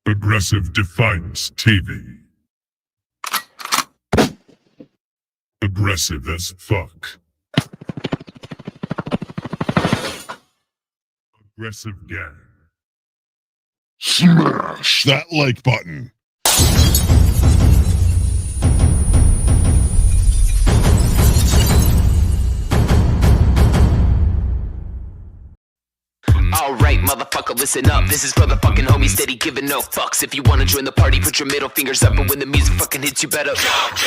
Aggressive Defiance TV. Aggressive as fuck. Aggressive gang. Smash that like button. Alright, motherfucker, listen up. This is for the fucking homies steady giving no fucks. If you wanna join the party, put your middle fingers up. And when the music fucking hits, you better jump.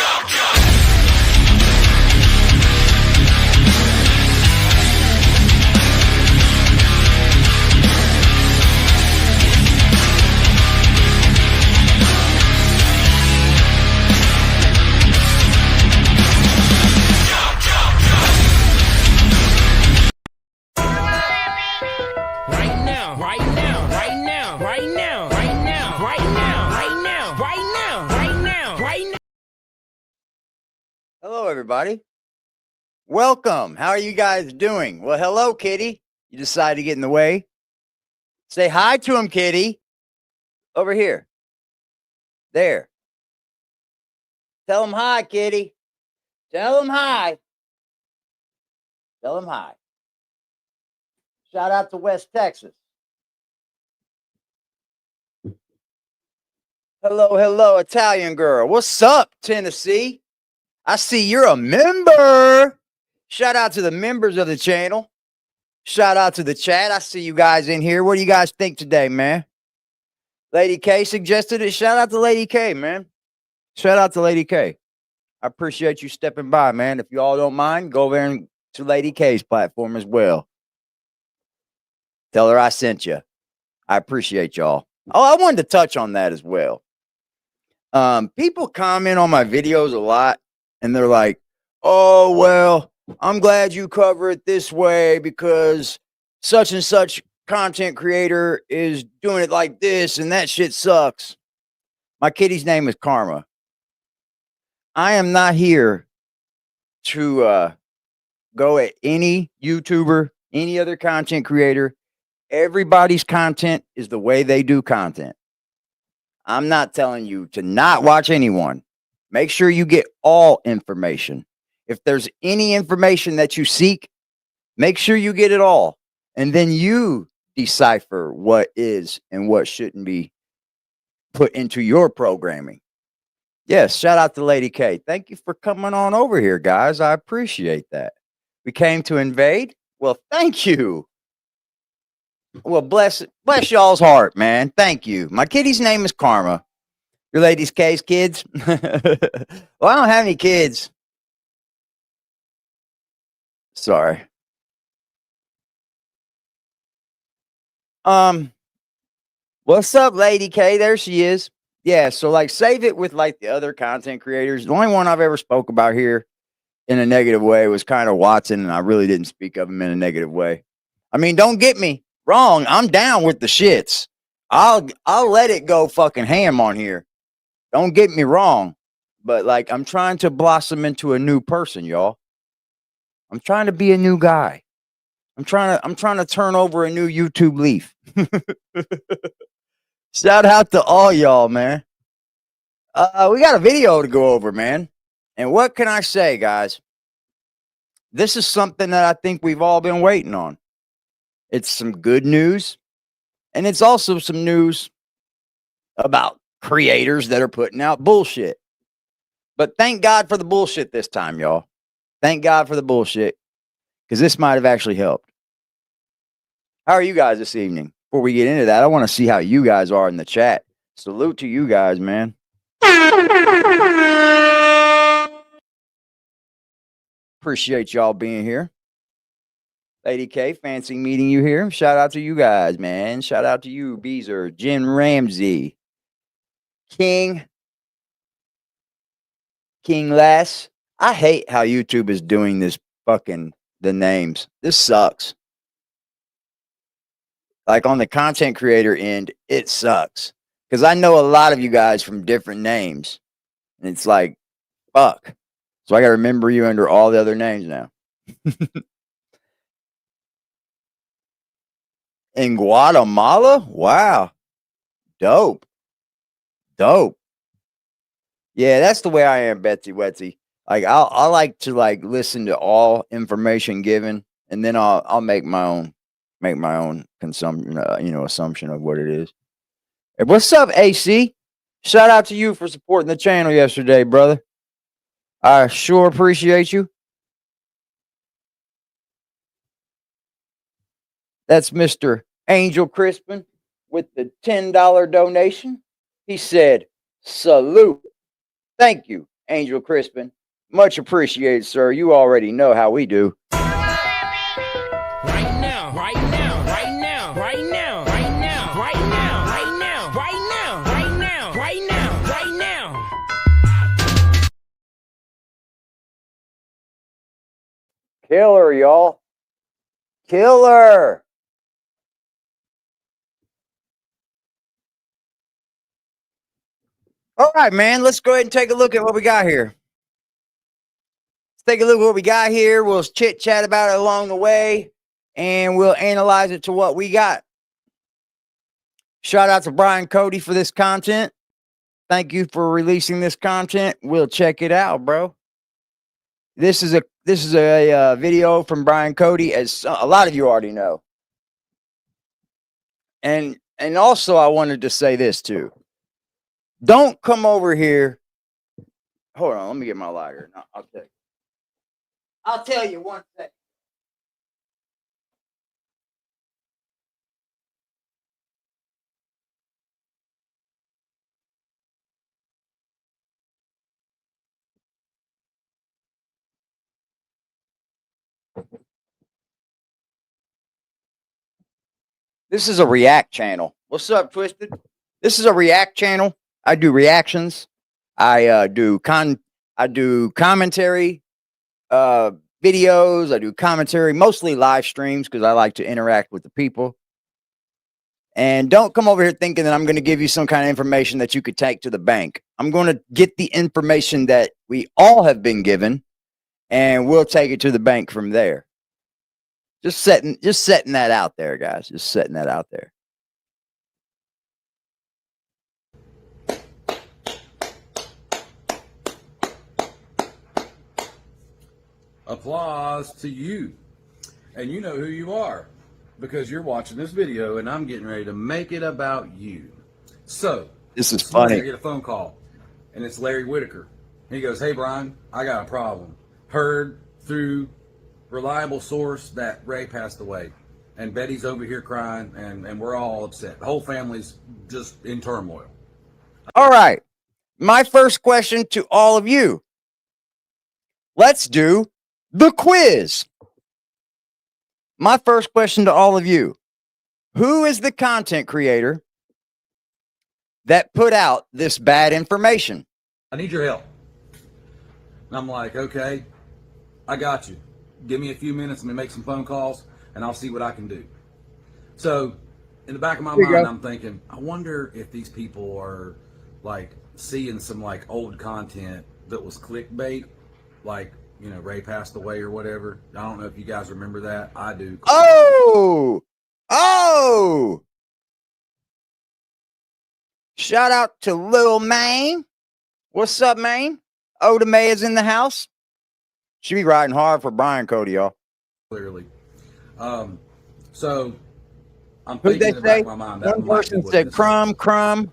Hello, everybody. Welcome. How are you guys doing? Well, hello, Kitty. You decided to get in the way. Say hi to him, Kitty. Over here. There. Tell him hi, Kitty. Tell him hi. Tell him hi. Shout out to West Texas. Hello, hello, Italian girl. What's up, Tennessee? I see you're a member. Shout out to the members of the channel. Shout out to the chat. I see you guys in here. What do you guys think today, man? Lady K suggested it. Shout out to Lady K, man. Shout out to Lady K. I appreciate you stepping by, man. If you all don't mind, go over and to Lady K's platform as well. Tell her I sent you. I appreciate y'all. Oh, I wanted to touch on that as well. People comment on my videos a lot. And they're like, oh, well, I'm glad you cover it this way because such and such content creator is doing it like this and that shit sucks. My kitty's name is Karma. I am not here to go at any YouTuber, any other content creator. Everybody's content is the way they do content. I'm not telling you to not watch anyone. Make sure you get all information. If there's any information that you seek, make sure you get it all. And then you decipher what is and what shouldn't be put into your programming. Yes, shout out to Lady K. Thank you for coming on over here, guys. I appreciate that. We came to invade. Well, thank you. Well, bless y'all's heart, man. Thank you. My kitty's name is Karma. Your lady's K's kids? Well, I don't have any kids. Sorry. What's up, Lady K? There she is. Yeah, so like save it with like the other content creators. The only one I've ever spoke about here in a negative way was kind of Watson, and I really didn't speak of him in a negative way. I mean, don't get me wrong. I'm down with the shits. I'll let it go fucking ham on here. Don't get me wrong, but like I'm trying to blossom into a new person, y'all. I'm trying to be a new guy. I'm trying to turn over a new YouTube leaf. Shout out to all y'all, man. We got a video to go over, man. And what can I say, guys? This is something that I think we've all been waiting on. It's some good news, and it's also some news about creators that are putting out bullshit. But thank God for the bullshit this time, y'all. Thank God for the bullshit, because this might have actually helped. How are you guys this evening? Before we get into that, I want to see how you guys are in the chat. Salute to you guys, man. Appreciate y'all being here. Lady K, fancy meeting you here. Shout out to you guys, man. Shout out to you, Beezer, Jim Ramsey, King Les. I hate how YouTube is doing this fucking the names. This sucks. Like on the content creator end, it sucks. Because I know a lot of you guys from different names. And it's like, fuck. So I got to remember you under all the other names now. In Guatemala? Wow. Dope. Dope. Yeah, that's the way I am, Betsy Wetsy. Like I like to like listen to all information given, and then I'll make my own consumption, assumption of what it is. Hey, what's up, AC? Shout out to you for supporting the channel yesterday, brother. I sure appreciate you. That's Mr. Angel Crispin with the $10 donation. He said, salute. Thank you, Angel Crispin. Much appreciated, sir. You already know how we do. Right now, right now, right now, right now, right now, right now, right now, right now, right now, right now, right now. Killer, y'all. Killer. All right, man. Let's go ahead and take a look at what we got here. Let's take a look at what we got here. We'll chit chat about it along the way, and we'll analyze it to what we got. Shout out to Brian Cody for this content. Thank you for releasing this content. We'll check it out, bro. This is a video from Brian Cody, as a lot of you already know. And also I wanted to say this too. Don't come over here. Hold on, let me get my lighter. No, I'll tell you one second. This is a react channel. What's up, Twisted? This is a react channel. I do reactions. I do commentary videos. I do commentary, mostly live streams because I like to interact with the people. And don't come over here thinking that I'm going to give you some kind of information that you could take to the bank. I'm going to get the information that we all have been given, and we'll take it to the bank from there. Just setting that out there, guys. Just setting that out there. Applause to you. And you know who you are because you're watching this video and I'm getting ready to make it about you. So, this is funny. funny. I get a phone call and it's Larry Whitaker. He goes, hey, Brian, I got a problem. Heard through reliable source that Ray passed away. And Betty's over here crying and we're all upset. The whole family's just in turmoil. All right. My first question to all of you. Let's do the quiz. My first question to all of you. Who is the content creator that put out this bad information? I need your help. And I'm like, okay, I got you. Give me a few minutes, let me make some phone calls, and I'll see what I can do. So, in the back of my mind, I'm thinking, I wonder if these people are, like, seeing some, like, old content that was clickbait, like, you know, Ray passed away or whatever. I don't know if you guys remember that. I do. Oh! Shout out to Lil Maine. What's up, Maine? Oda May is in the house. She be riding hard for Brian Cody, y'all. Clearly. So, I'm Who'd thinking they in the back say? of my mind that One might be person what said this crumb, is. crumb,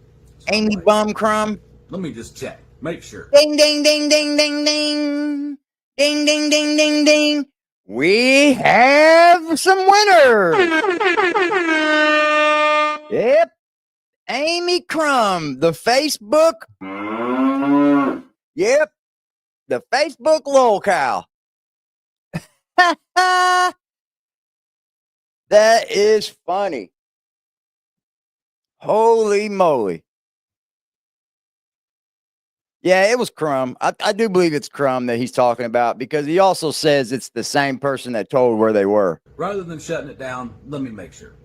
Amy Bum Crumb. Let me just check. Make sure. Ding, ding, ding, ding, ding, ding. Ding, ding, ding, ding, ding. We have some winners. Yep. Amy Crumb, the Facebook. Yep. The Facebook lol cow. That is funny. Holy moly. Yeah, it was Crumb. I do believe it's Crumb that he's talking about because he also says it's the same person that told where they were. Rather than shutting it down, let me make sure.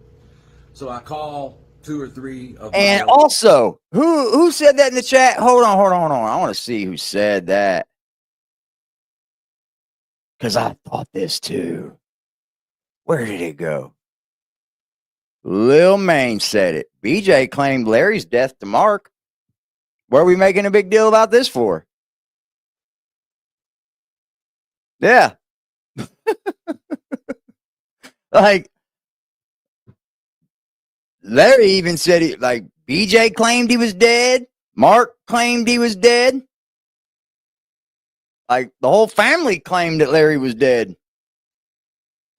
So I call 2 or 3 of And my also, who said that in the chat? Hold on. I want to see who said that. Because I thought this too. Where did it go? Lil Maine said it. BJ claimed Larry's death to Mark. What are we making a big deal about this for? Yeah. Like, Larry even said he, like, BJ claimed he was dead. Mark claimed he was dead. Like, the whole family claimed that Larry was dead.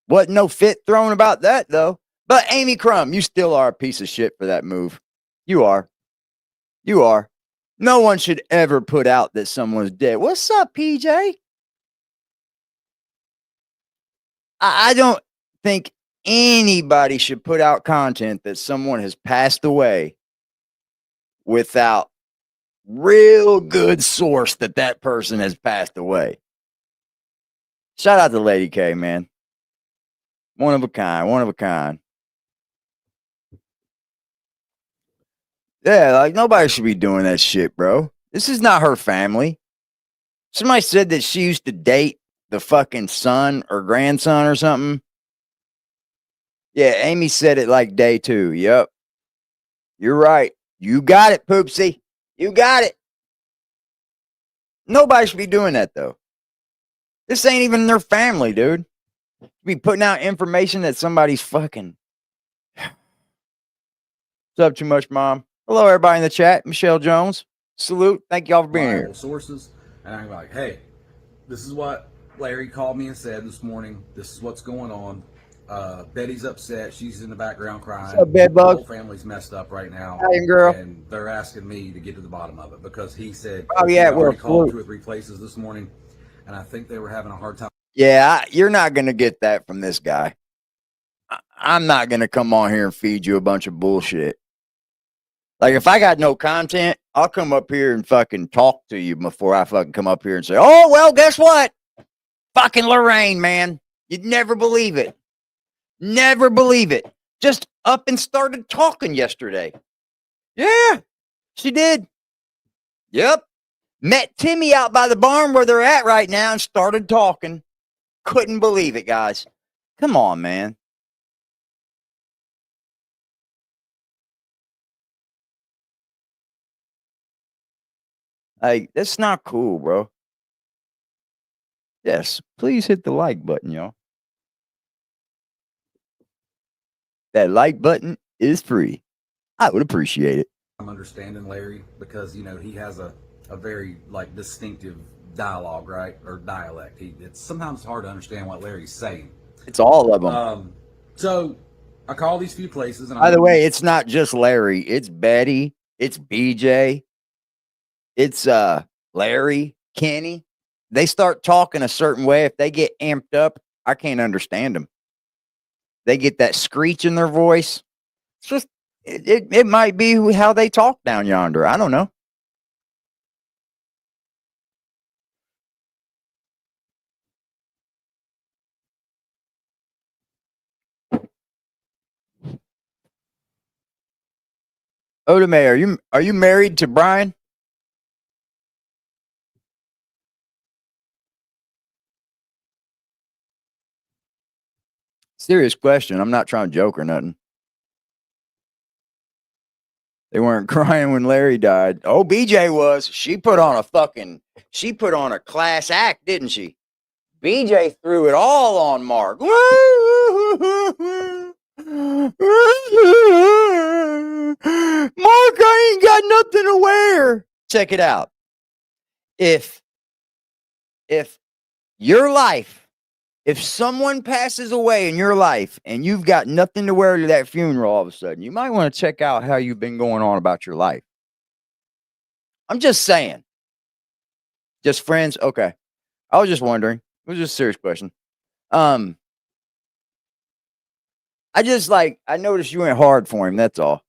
Wasn't no fit thrown about that, though. But Amy Crum, you still are a piece of shit for that move. You are. You are. No one should ever put out that someone's dead. What's up, PJ? I don't think anybody should put out content that someone has passed away without real good source that that person has passed away. Shout out to Lady K, man. One of a kind, one of a kind. Yeah, like nobody should be doing that shit, bro. This is not her family. Somebody said that she used to date the fucking son or grandson or something. Yeah, Amy said it like day 2. Yep. You're right. You got it, Poopsie. You got it. Nobody should be doing that, though. This ain't even their family, dude. Be putting out information that somebody's fucking. What's up, Too Much Mom? Hello, everybody in the chat. Michelle Jones. Salute. Thank y'all for being here. Sources, and I'm like, hey, this is what Larry called me and said this morning. This is what's going on. Betty's upset. She's in the background crying. What's up, Bedbug? The whole family's messed up right now. Italian girl. And they're asking me to get to the bottom of it because he said, Oh, yeah, I already we're called 2 or 3 places this morning, and I think they were having a hard time. Yeah, you're not going to get that from this guy. I'm not going to come on here and feed you a bunch of bullshit. Like, if I got no content, I'll come up here and fucking talk to you before I fucking come up here and say, oh, well, guess what? Fucking Lorraine, man. You'd never believe it. Never believe it. Just up and started talking yesterday. Yeah, she did. Yep. Met Timmy out by the barn where they're at right now and started talking. Couldn't believe it, guys. Come on, man. Like, that's not cool, bro. Yes, please hit the like button, y'all. That like button is free. I would appreciate it. I'm understanding Larry because, you know, he has a very, like, distinctive dialogue, right? Or dialect. It's sometimes hard to understand what Larry's saying. It's all of them. So I call these few places. And By the way, it's not just Larry. It's Betty. It's BJ. It's Larry, Kenny. They start talking a certain way. If they get amped up, I can't understand them. They get that screech in their voice. It's just, it might be how they talk down yonder. I don't know. Odame, are you married to Brian? Serious question. I'm not trying to joke or nothing. They weren't crying when Larry died. Oh, BJ was. She put on a class act, didn't she? BJ threw it all on Mark. Mark, I ain't got nothing to wear. Check it out. If your life, if someone passes away in your life and you've got nothing to wear to that funeral all of a sudden, you might want to check out how you've been going on about your life. I'm just saying. Just friends? Okay. I was just wondering. It was just a serious question. I noticed you went hard for him, that's all.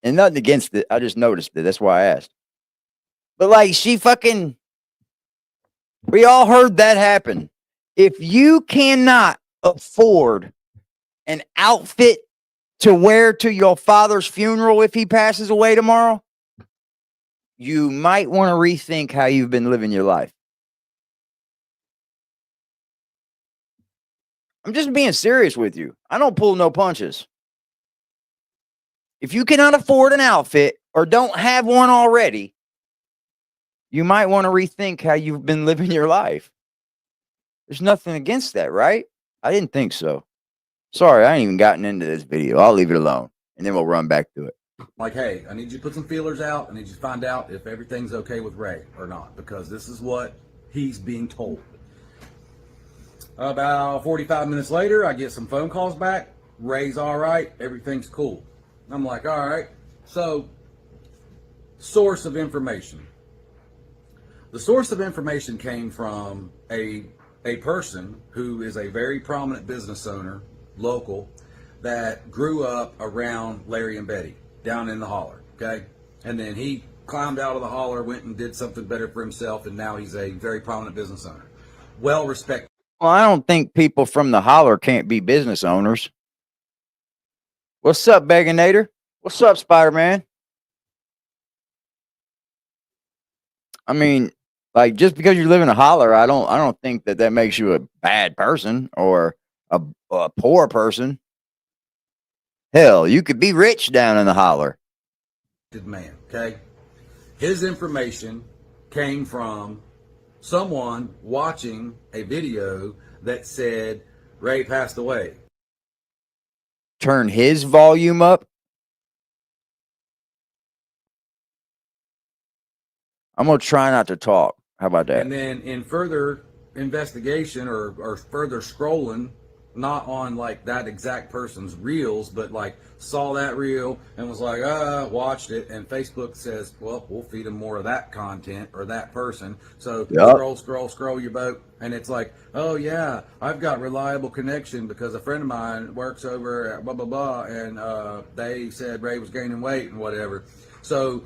And nothing against it. I just noticed it. That's why I asked. But like we all heard that happen. If you cannot afford an outfit to wear to your father's funeral if he passes away tomorrow, you might want to rethink how you've been living your life. I'm just being serious with you. I don't pull no punches. If you cannot afford an outfit or don't have one already, you might want to rethink how you've been living your life. There's nothing against that, right? I didn't think so. Sorry, I ain't even gotten into this video. I'll leave it alone, and then we'll run back to it. Like, hey, I need you to put some feelers out. I need you to find out if everything's okay with Ray or not, because this is what he's being told. About 45 minutes later, I get some phone calls back. Ray's all right. Everything's cool. I'm like, all right. So, source of information. The source of information came from a person who is a very prominent business owner, local, that grew up around Larry and Betty down in the holler, okay? And then he climbed out of the holler, went and did something better for himself, and now he's a very prominent business owner. Well respected. Well, I don't think people from the holler can't be business owners. What's up, Beganator? What's up, Spider-Man? I mean, like, just because you live in a holler, I don't think that makes you a bad person or a poor person. Hell, you could be rich down in the holler. Man, okay? His information came from someone watching a video that said Ray passed away. Turn his volume up. I'm going to try not to talk. How about that? And then in further investigation or further scrolling, not on like that exact person's reels, but like saw that reel and was like, watched it. And Facebook says, well, we'll feed them more of that content or that person. So scroll your boat. And it's like, oh yeah, I've got reliable connection because a friend of mine works over at blah, blah, blah. And they said Ray was gaining weight and whatever. So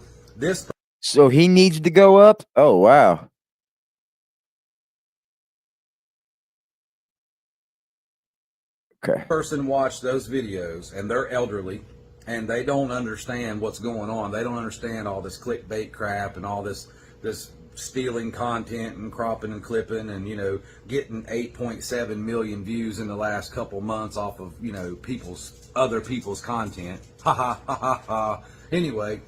So he needs to go up? Oh, wow. Okay. Person watched those videos and they're elderly and they don't understand what's going on. They don't understand all this clickbait crap and all this stealing content and cropping and clipping and, you know, getting 8.7 million views in the last couple months off of, you know, other people's content. Ha ha ha ha ha. Anyway,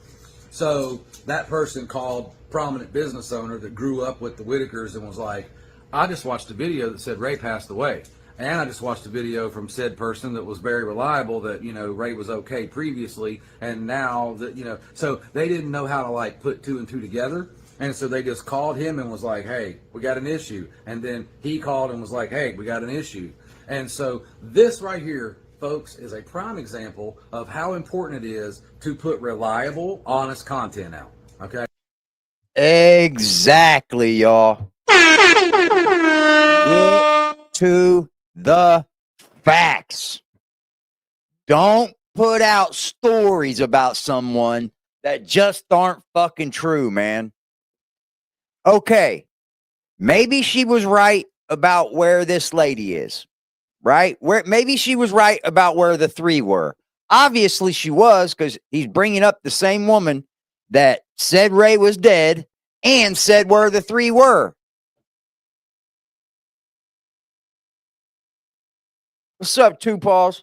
so that person called prominent business owner that grew up with the Whitakers and was like, I just watched a video that said Ray passed away. And I just watched a video from said person that was very reliable that, you know, Ray was okay previously. And now that, you know, so they didn't know how to like put two and two together. And so they just called him and was like, hey, we got an issue. And then he called and was like, hey, we got an issue. And so this right here, folks, is a prime example of how important it is to put reliable, honest content out. Okay. Exactly, y'all. Get to the facts. Don't put out stories about someone that just aren't fucking true, man. Okay, maybe she was right about where this lady is, right? Maybe she was right about where the three were. Obviously she was, because he's bringing up the same woman that said Ray was dead and said where the three were. What's up, Two Paws?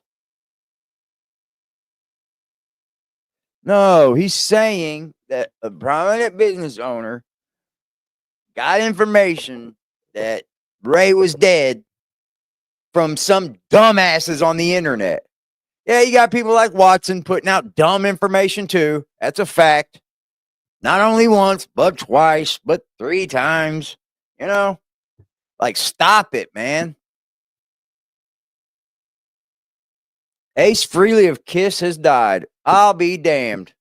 No, he's saying that a prominent business owner got information that Ray was dead from some dumbasses on the internet. Yeah, you got people like Watson putting out dumb information too. That's a fact. Not only once, but twice, but 3 times. You know? Like, stop it, man. Ace Frehley of Kiss has died. I'll be damned.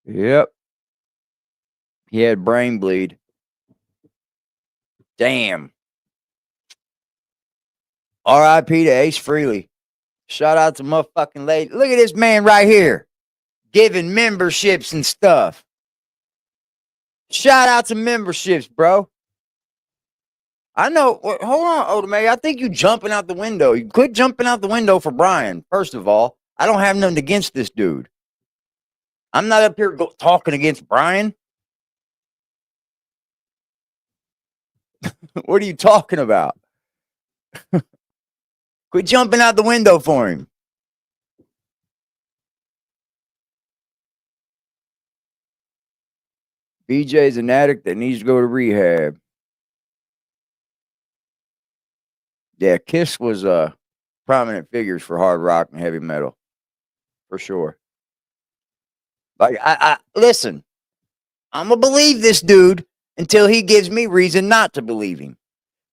Yep. He had brain bleed. Damn. R.I.P. to Ace Frehley. Shout out to motherfucking lady. Look at this man right here. Giving memberships and stuff. Shout out to memberships, bro. I know. Hold on, Odame. I think you jumping out the window. You quit jumping out the window for Brian. First of all, I don't have nothing against this dude. I'm not up here talking against Brian. What are you talking about? Quit jumping out the window for him. BJ's an addict that needs to go to rehab. Yeah, Kiss was prominent figures for hard rock and heavy metal, for sure. Like, I listen, I'm gonna believe this dude until he gives me reason not to believe him,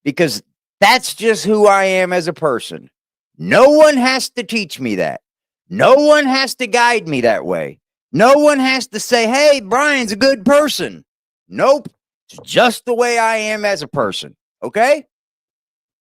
because that's just who I am as a person. No one has to teach me that. No one has to guide me that way. No one has to say, hey, Brian's a good person. Nope. It's just the way I am as a person. Okay?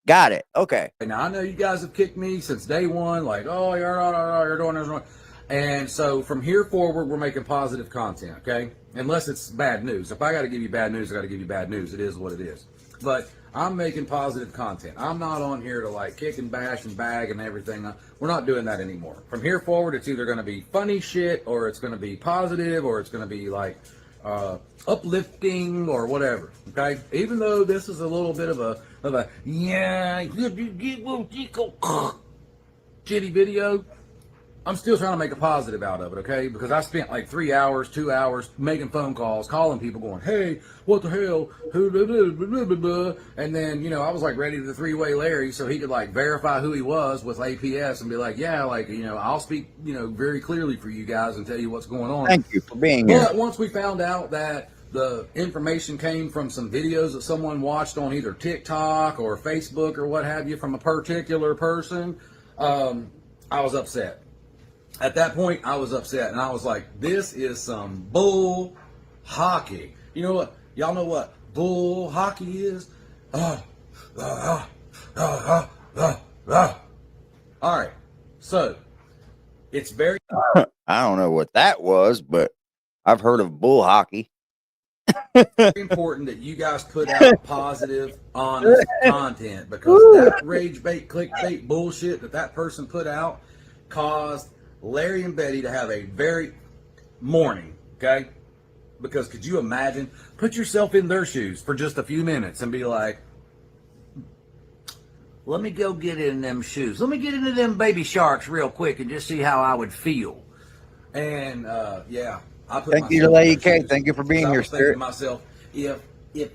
Got it. Okay. Now, I know you guys have kicked me since day one, like, oh, you're doing this wrong. And so from here forward, we're making positive content, okay? Unless it's bad news. If I got to give you bad news, I got to give you bad news. It is what it is. But I'm making positive content. I'm not on here to like kick and bash and bag and everything. We're not doing that anymore. From here forward, it's either going to be funny shit, or it's going to be positive, or it's going to be like uplifting or whatever. Okay, even though this is a little bit of a shitty video, I'm still trying to make a positive out of it, okay? Because I spent like 3 hours, 2 hours making phone calls, calling people, going, "Hey, what the hell?" And then, you know, I was like ready to three-way Larry so he could like verify who he was with APS and be like, "Yeah, like, you know, I'll speak, you know, very clearly for you guys and tell you what's going on." Thank you for being here. But once we found out that the information came from some videos that someone watched on either TikTok or Facebook or what have you from a particular person, I was upset. At that point, I was upset, and I was like, this is some bull hockey. You know what? Y'all know what bull hockey is? All right. So, it's very I don't know what that was, but I've heard of bull hockey. important that you guys put out positive, honest content, because that rage bait, clickbait bullshit that person put out caused Larry and Betty to have a very morning, okay? Because could you imagine, put yourself in their shoes for just a few minutes and be like, let me go get in them shoes. Let me get into them baby sharks real quick and just see how I would feel. And yeah, I put Thank you to Lady K. Thank you for being here, Spirit. I was thinking to myself,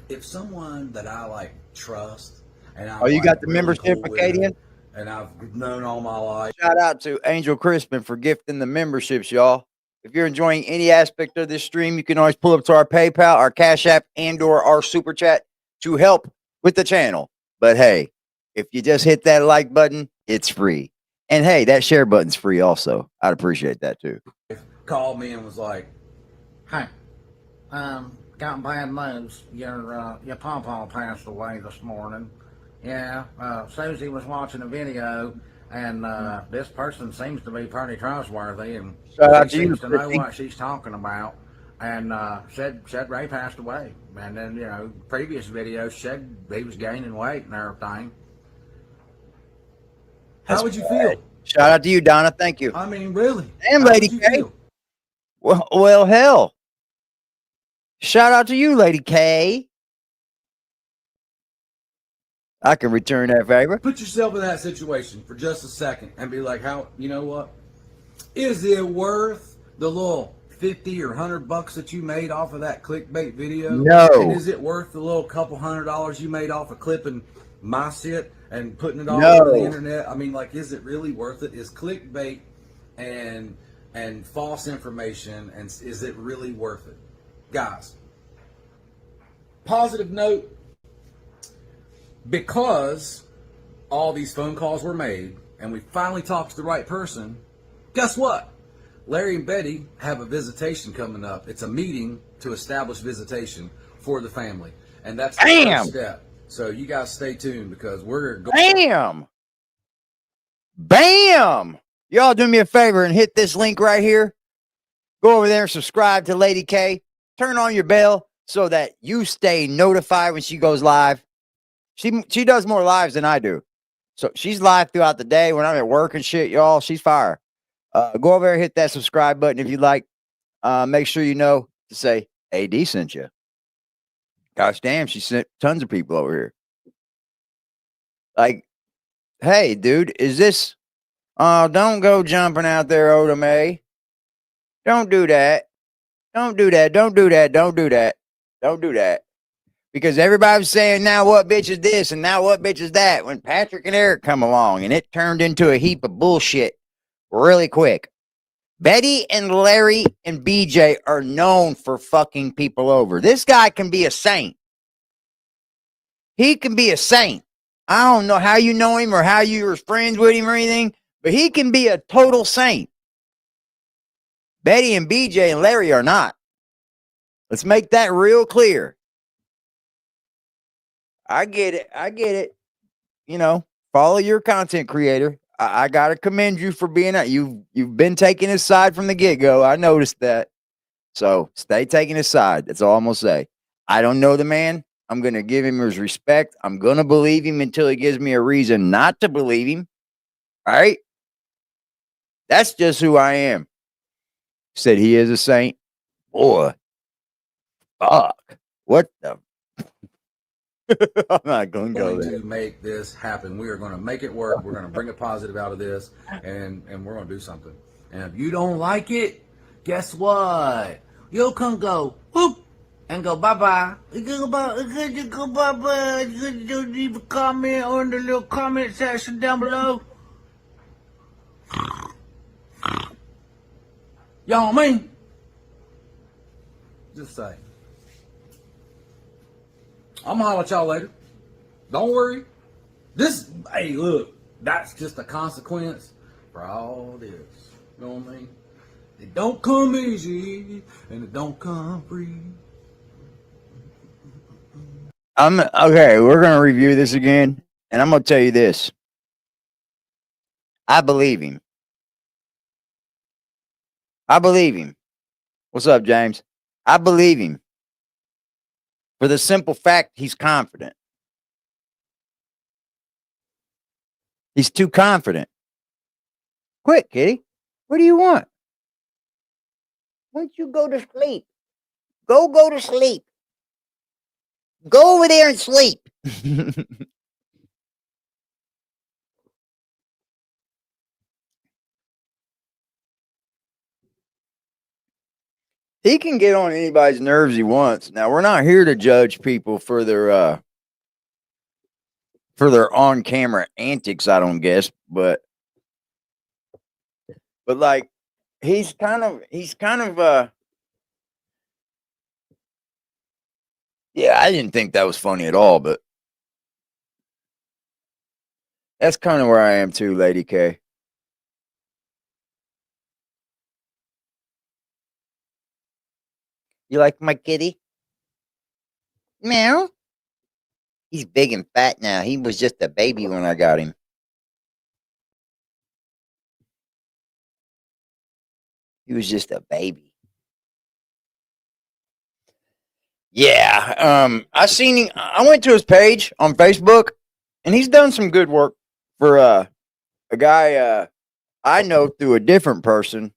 if someone that I like trust, and I'm you like got the really membership, cool with, Acadian? and I've known all my life. Shout out to Angel Crispin for gifting the memberships, y'all. If you're enjoying any aspect of this stream, you can always pull up to our PayPal, our Cash App, and/or our Super Chat to help with the channel. But hey, if you just hit that like button, it's free. And hey, that share button's free also. I'd appreciate that too. Called me and was like, Hey, got bad news. Your pawpaw passed away this morning. Yeah, Susie was watching a video, and this person seems to be pretty trustworthy, and she seems to know what she's talking about. And said Ray passed away. And then, you know, previous videos said he was gaining weight and everything. how would you feel? Shout out to you, Donna. Thank you. I mean, really? And How Lady would you K. feel? Well, hell. Shout out to you, Lady K. I can return that favor. Put yourself in that situation for just a second and be like, how, you know what? Is it worth the little 50 or $100 that you made off of that clickbait video? No. And is it worth the little couple $100 you made off of clipping my shit and putting it all No. over the internet? I mean, like, is it really worth it? Is clickbait and false information, and is it really worth it? Guys, positive note, because all these phone calls were made and we finally talked to the right person, guess what? Larry and Betty have a visitation coming up. It's a meeting to establish visitation for the family. And that's the first step. So you guys stay tuned, because we're going. Bam! Y'all do me a favor and hit this link right here. Go over there and subscribe to Lady K. Turn on your bell so that you stay notified when she goes live. She does more lives than I do. So she's live throughout the day when I'm at work and shit, y'all. She's fire. Go over there and hit that subscribe button if you like. Make sure you know to say AD sent you. Gosh damn, she sent tons of people over here. Like, hey, dude, is this? Don't go jumping out there, Oda May. Don't do that. Don't do that. Don't do that. Don't do that. Don't do that. Because everybody's saying now what bitch is this and now what bitch is that when Patrick and Eric come along and it turned into a heap of bullshit really quick. Betty and Larry and BJ are known for fucking people over. This guy can be a saint. He can be a saint. I don't know how you know him or how you were friends with him or anything, but he can be a total saint. Betty and BJ and Larry are not. Let's make that real clear. I get it. I get it. You know, follow your content creator. I gotta commend you for being that. You've been taking his side from the get-go. I noticed that. So stay taking his side. That's all I'm gonna say. I don't know the man. I'm gonna give him his respect. I'm gonna believe him until he gives me a reason not to believe him. All right. That's just who I am. Said he is a saint. Boy. Fuck. What the? I'm not going to go there. To make this happen. We are going to make it work. We're going to bring a positive out of this, and we're going to do something. And if you don't like it, guess what? You'll come go whoop and go bye bye. You can go bye bye. You can leave a comment on the little comment section down below. Y'all know what I mean? Just say. I'm gonna holler at y'all later. Don't worry. Hey, look, that's just a consequence for all this. You know what I mean? It don't come easy and it don't come free. Okay. We're gonna review this again, and I'm gonna tell you this. I believe him. I believe him. What's up, James? I believe him. For the simple fact he's confident. He's too confident. Quick, kitty. What do you want? Why don't you go to sleep? Go to sleep. Go over there and sleep. He can get on anybody's nerves he wants. Now, we're not here to judge people for their on-camera antics, I don't guess, but like he's kind of yeah, I didn't think that was funny at all, but that's kind of where I am too, Lady K. You like my kitty? Meow. He's big and fat now. He was just a baby when I got him. He was just a baby. Yeah. I seen him. I went to his page on Facebook, and he's done some good work for a guy I know through a different person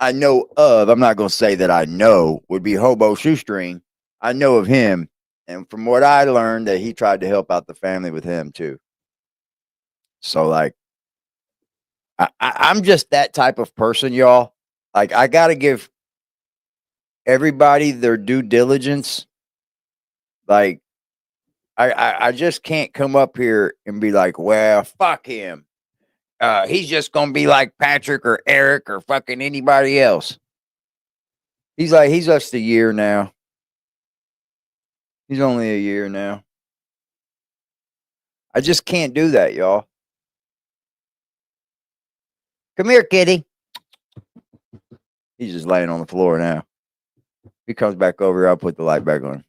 I know of. I'm not going to say that I know would be Hobo Shoestring. I know of him. And from what I learned, that he tried to help out the family with him too. So like, I'm just that type of person, y'all. Like, I got to give everybody their due diligence. Like, I just can't come up here and be like, well, fuck him. He's just going to be like Patrick or Eric or fucking anybody else. He's just a year now. He's only a year now. I just can't do that, y'all. Come here, kitty. He's just laying on the floor now. If he comes back over here, I'll put the light back on.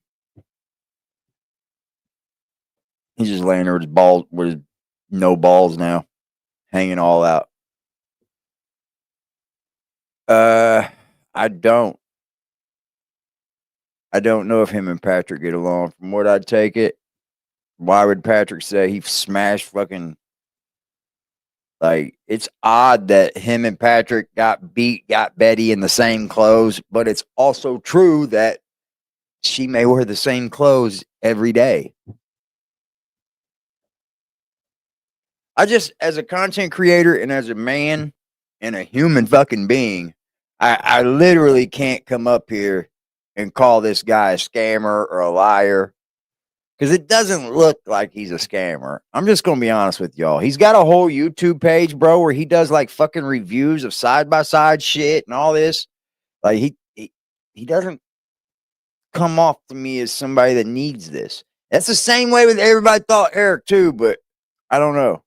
He's just laying there with his balls, with his no balls now, hanging all out. I don't know if him and Patrick get along. From what I take it, why would Patrick say he smashed fucking? Like, it's odd that him and Patrick got Betty in the same clothes, but it's also true that she may wear the same clothes every day. I just, as a content creator and as a man and a human fucking being, I literally can't come up here and call this guy a scammer or a liar because it doesn't look like he's a scammer. I'm just going to be honest with y'all. He's got a whole YouTube page, bro, where he does like fucking reviews of side by side shit and all this. Like he doesn't come off to me as somebody that needs this. That's the same way with everybody thought Eric too, but I don't know.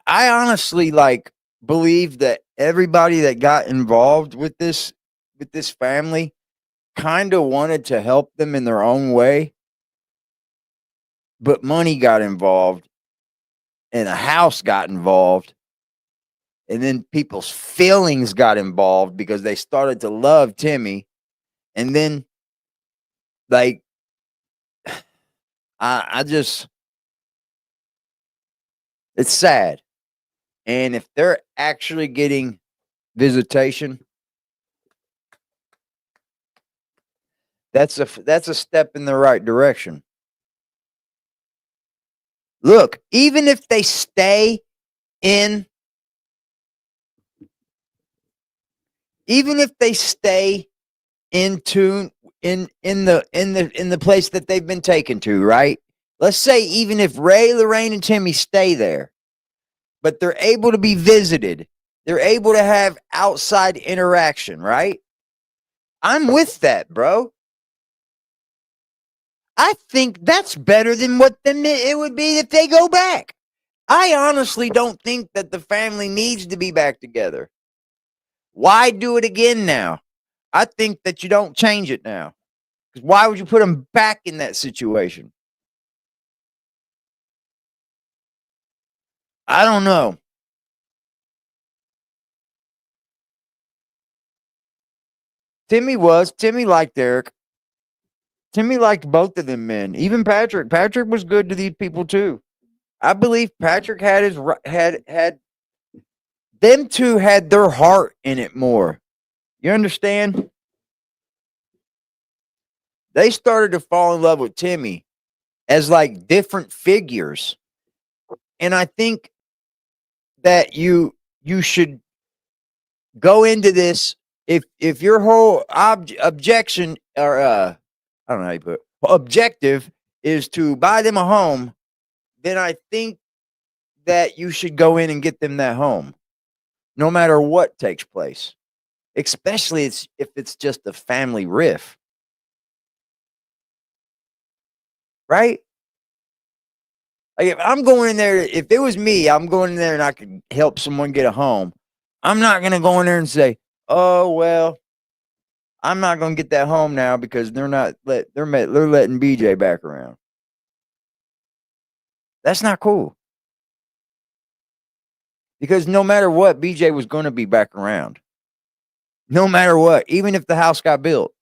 I honestly like believe that everybody that got involved with this family kind of wanted to help them in their own way, but money got involved and a house got involved, and then people's feelings got involved because they started to love Timmy, and then like I just, it's sad. And if they're actually getting visitation, that's a step in the right direction. Look, even if they stay in tune in the place that they've been taken to, right? Let's say even if Ray, Lorraine, and Timmy stay there, but they're able to be visited, they're able to have outside interaction, right? I'm with that, bro. I think that's better than what it would be if they go back. I honestly don't think that the family needs to be back together. Why do it again now? I think that you don't change it now. Because why would you put them back in that situation? I don't know. Timmy liked Eric. Timmy liked both of them men. Even Patrick. Patrick was good to these people too. I believe Patrick had them two had their heart in it more. You understand? They started to fall in love with Timmy as like different figures. And I think that you should go into this if your whole objection or I don't know how you put it, objective is to buy them a home, then I think that you should go in and get them that home, no matter what takes place. Especially if it's just a family riff. Right? Like if I'm going in there, if it was me, I'm going in there and I could help someone get a home. I'm not going to go in there and say, "Oh, well, I'm not going to get that home now because they're letting BJ back around." That's not cool. Because no matter what, BJ was going to be back around. No matter what, even if the house got built.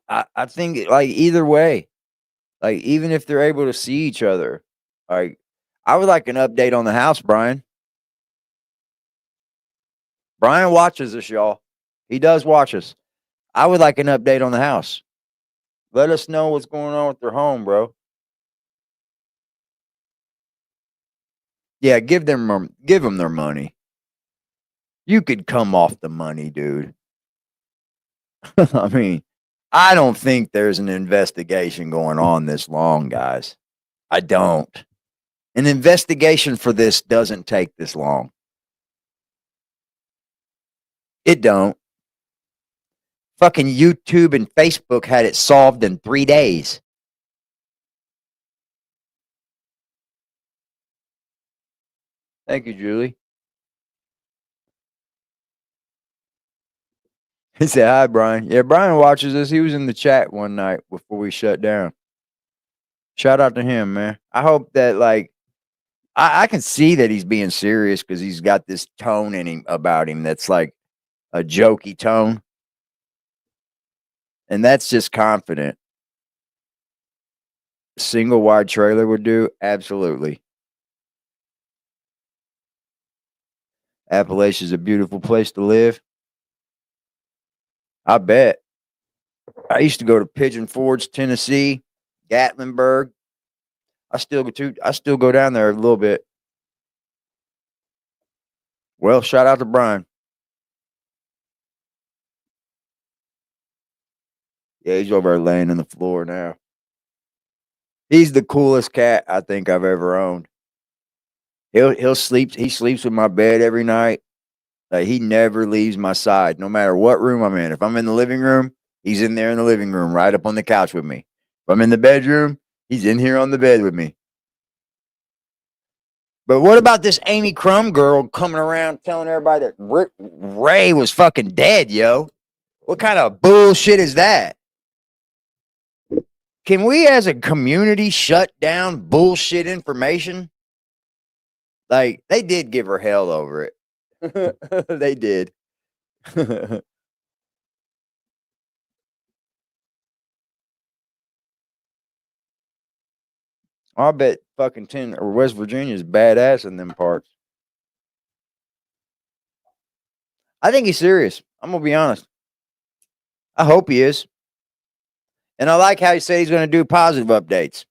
I think like either way, like even if they're able to see each other, like I would like an update on the house, Brian. Brian watches us, y'all. He does watch us. I would like an update on the house. Let us know what's going on with their home, bro. Yeah, give them their money. You could come off the money, dude. I mean, I don't think there's an investigation going on this long, guys. I don't. An investigation for this doesn't take this long. It don't. Fucking YouTube and Facebook had it solved in 3 days. Thank you, Julie. He said, "Hi, Brian." Yeah, Brian watches us. He was in the chat one night before we shut down. Shout out to him, man. I hope that, like, I can see that he's being serious because he's got this tone in him about him that's like a jokey tone. And that's just confident. single wide trailer would do? Absolutely. Appalachia's a beautiful place to live. I bet. I used to go to Pigeon Forge, Tennessee, Gatlinburg. I still go down there a little bit. Well, shout out to Brian. Yeah, he's over there laying on the floor now. He's the coolest cat I think I've ever owned. He'll sleep. He sleeps in my bed every night. Like he never leaves my side, no matter what room I'm in. If I'm in the living room, he's in there in the living room, right up on the couch with me. If I'm in the bedroom, he's in here on the bed with me. But what about this Amy Crum girl coming around telling everybody that Ray was fucking dead, yo? What kind of bullshit is that? Can we as a community shut down bullshit information? Like, they did give her hell over it. They did. I bet fucking West Virginia is badass in them parts. I think he's serious. I'm gonna be honest. I hope he is. And I like how he said he's gonna do positive updates.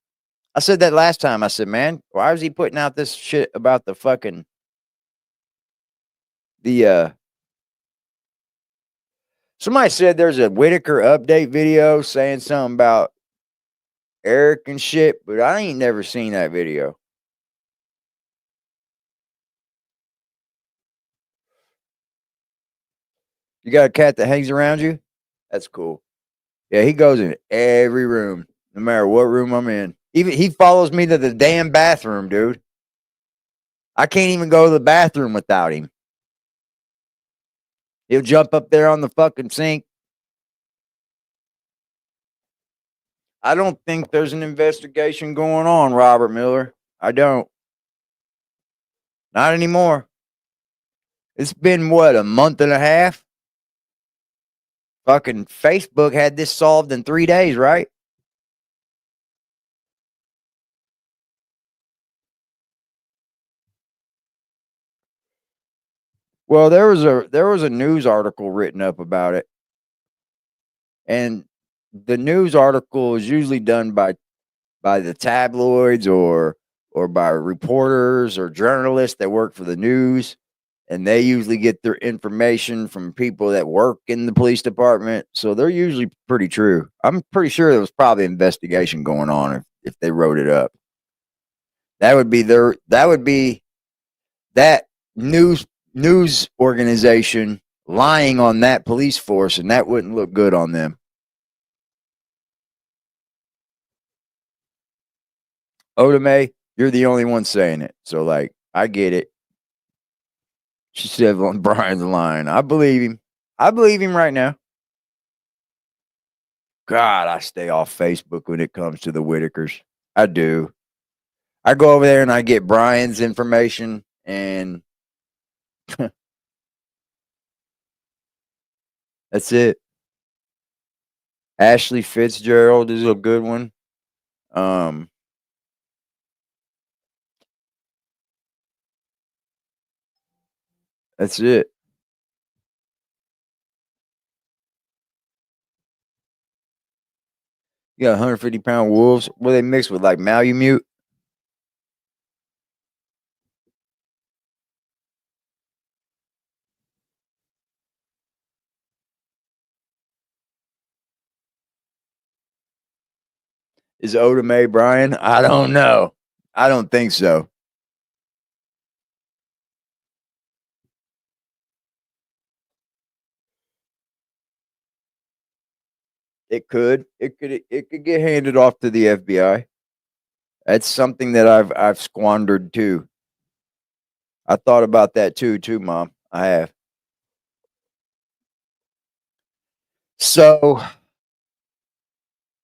I said that last time. I said, man, why is he putting out this shit about the fucking somebody said there's a Whitaker update video saying something about Eric and shit, but I ain't never seen that video. You got a cat that hangs around you? That's cool. Yeah, he goes in every room, no matter what room I'm in. Even he follows me to the damn bathroom, dude. I can't even go to the bathroom without him. He'll jump up there on the fucking sink. I don't think there's an investigation going on, Robert Miller. I don't. Not anymore. It's been what, a month and a half? Fucking Facebook had this solved in 3 days, right? Well, there was a news article written up about it. And the news article is usually done by the tabloids or by reporters or journalists that work for the news, and they usually get their information from people that work in the police department, so they're usually pretty true. I'm pretty sure there was probably an investigation going on if they wrote it up. That would be that news organization lying on that police force, and that wouldn't look good on them. Otame, you're the only one saying it. So, like, I get it. She said on Brian's line. I believe him. I believe him right now. God, I stay off Facebook when it comes to the Whitakers. I do. I go over there and I get Brian's information, and that's it. Ashley Fitzgerald is a good one. That's it. You got 150-pound wolves. What they mixed with, like Malamute? Is Otame Brian? I don't know. I don't think so. It could. It could get handed off to the FBI. That's something that I've squandered too. I thought about that too, Mom. I have. So,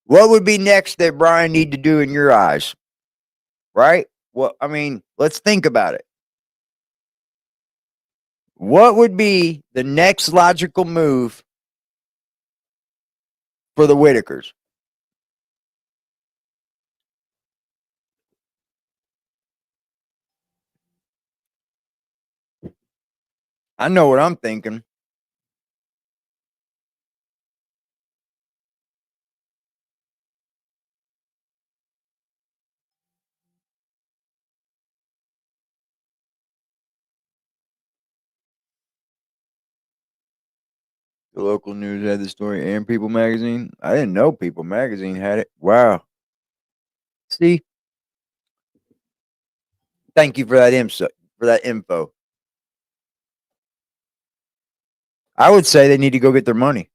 what would be next that Brian need to do in your eyes? Right? Well, I mean, let's think about it. What would be the next logical move for the Whitakers? I know what I'm thinking. The local news had the story and People Magazine. I didn't know People Magazine had it. Wow. See, thank you for that info. I would say they need to go get their money.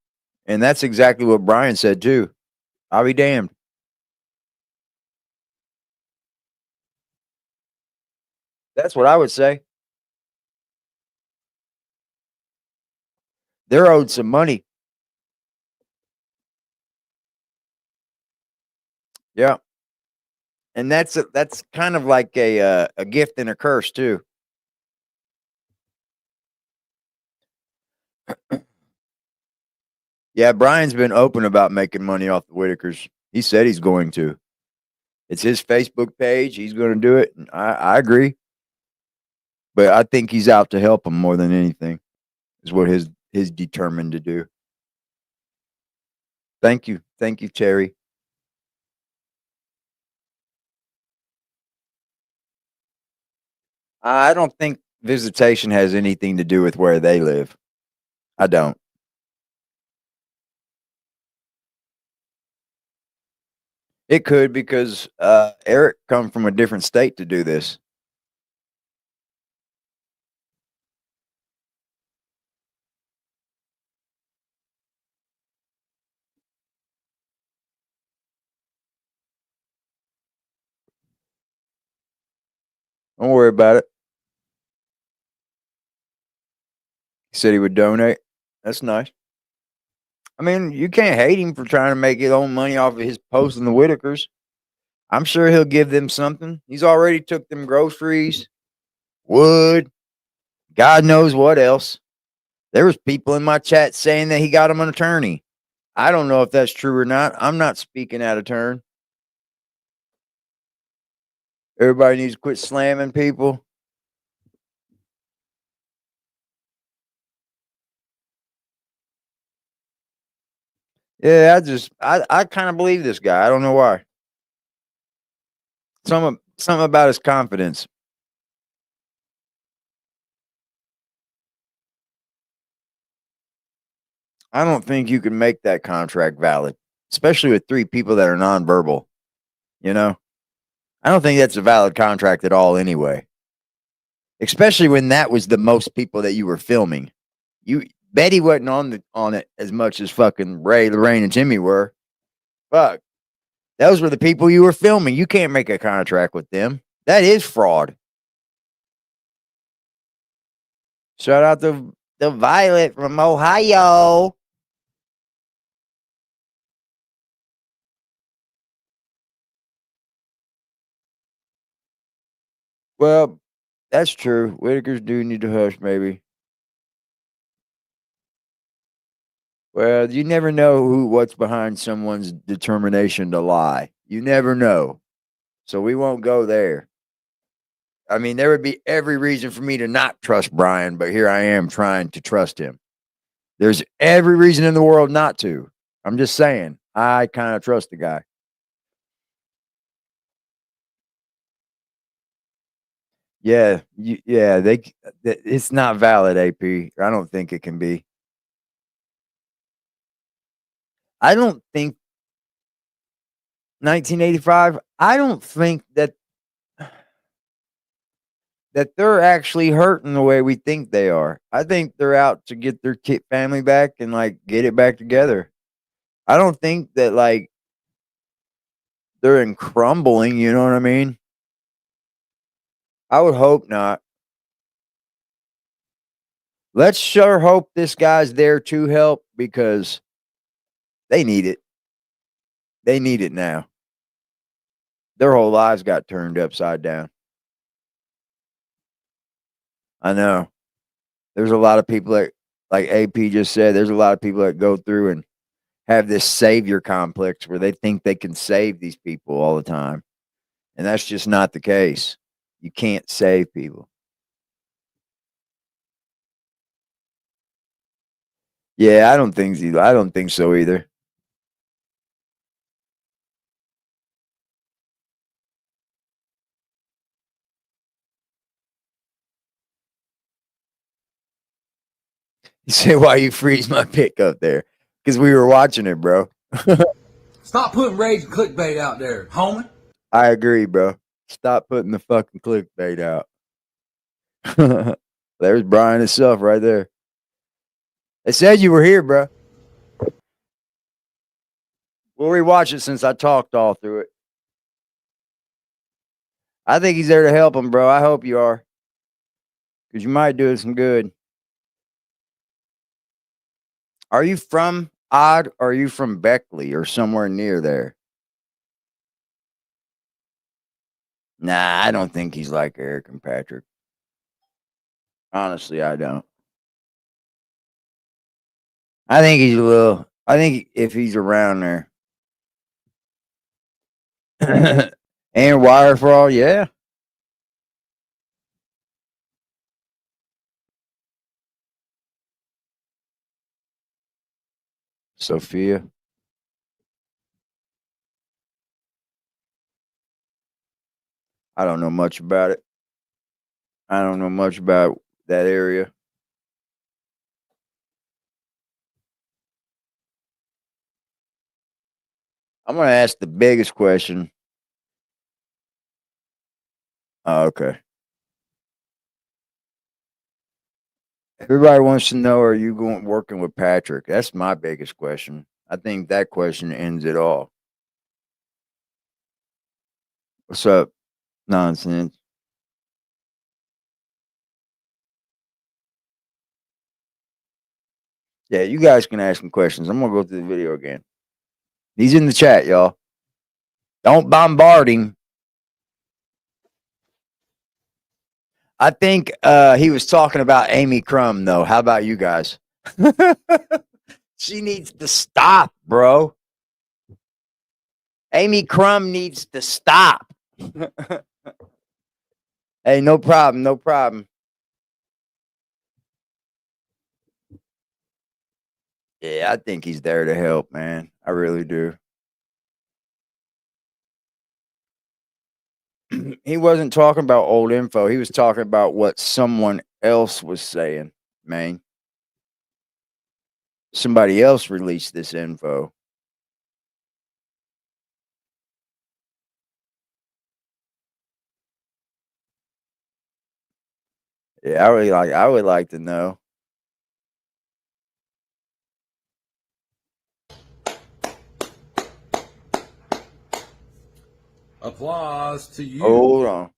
And that's exactly what Brian said too. I'll be damned. That's what I would say. They're owed some money. Yeah. And that's kind of like a gift and a curse too. Yeah, Brian's been open about making money off the Whitakers. He said he's going to. It's his Facebook page. He's going to do it. And I agree. But I think he's out to help him more than anything. Is what his determined to do. Thank you. Thank you, Terry. I don't think visitation has anything to do with where they live. I don't. It could because Eric come from a different state to do this. Don't worry about it. He said he would donate. That's nice. I mean, you can't hate him for trying to make his own money off of his post in the Whitakers. I'm sure he'll give them something. He's already took them groceries, wood, God knows what else. There was people in my chat saying that he got him an attorney. I don't know if that's true or not. I'm not speaking out of turn. Everybody needs to quit slamming people. Yeah, I kind of believe this guy. I don't know why. Something about his confidence. I don't think you can make that contract valid, especially with three people that are nonverbal. You know, I don't think that's a valid contract at all, anyway. Especially when that was the most people that you were filming. You Betty wasn't on it as much as fucking Ray, Lorraine, and Jimmy were. Fuck, those were the people you were filming. You can't make a contract with them. That is fraud. Shout out to the Violet from Ohio. Well, that's true. Whitakers do need to hush, maybe. Well, you never know what's behind someone's determination to lie. You never know. So we won't go there. I mean, there would be every reason for me to not trust Brian, but here I am trying to trust him. There's every reason in the world not to. I'm just saying, I kind of trust the guy. Yeah, it's not valid, AP. I don't think it can be. I don't think 1985. I don't think that they're actually hurting the way we think they are. I think they're out to get their kid family back and like get it back together. I don't think that like they're in crumbling, you know what I mean? I would hope not. Let's sure hope this guy's there to help because they need it. They need it now. Their whole lives got turned upside down. I know. There's a lot of people that, like AP just said, there's a lot of people that go through and have this savior complex where they think they can save these people all the time. And that's just not the case. You can't save people. Yeah, I don't think so. I don't think so either. You say why you freeze my pick up there? Because we were watching it, bro. Stop putting rage and clickbait out there, homie. I agree, bro. Stop putting the fucking clickbait out. There's Brian himself right there. They said you were here, bro. We'll rewatch it since I talked all through it. I think he's there to help him, bro. I hope you are. Because you might do us some good. Are you from Odd or are you from Beckley or somewhere near there? Nah, I don't think he's like Eric and Patrick. Honestly, I don't. I think he's a little. I think if he's around there. And Wire for all, yeah. Sophia. I don't know much about it. I don't know much about that area. I'm gonna ask the biggest question. Oh, okay. Everybody wants to know: are you going working with Patrick? That's my biggest question. I think that question ends it all. What's up? Nonsense. Yeah, you guys can ask him questions. I'm gonna go through the video again. He's in the chat, y'all. Don't bombard him. I think he was talking about Amy Crum, though. How about you guys? She needs to stop, bro. Amy Crum needs to stop. Hey, no problem. No problem. Yeah, I think he's there to help, man. I really do. He wasn't talking about old info. He was talking about what someone else was saying, man. Somebody else released this info. Yeah, I would like to know. Applause to you. Hold on.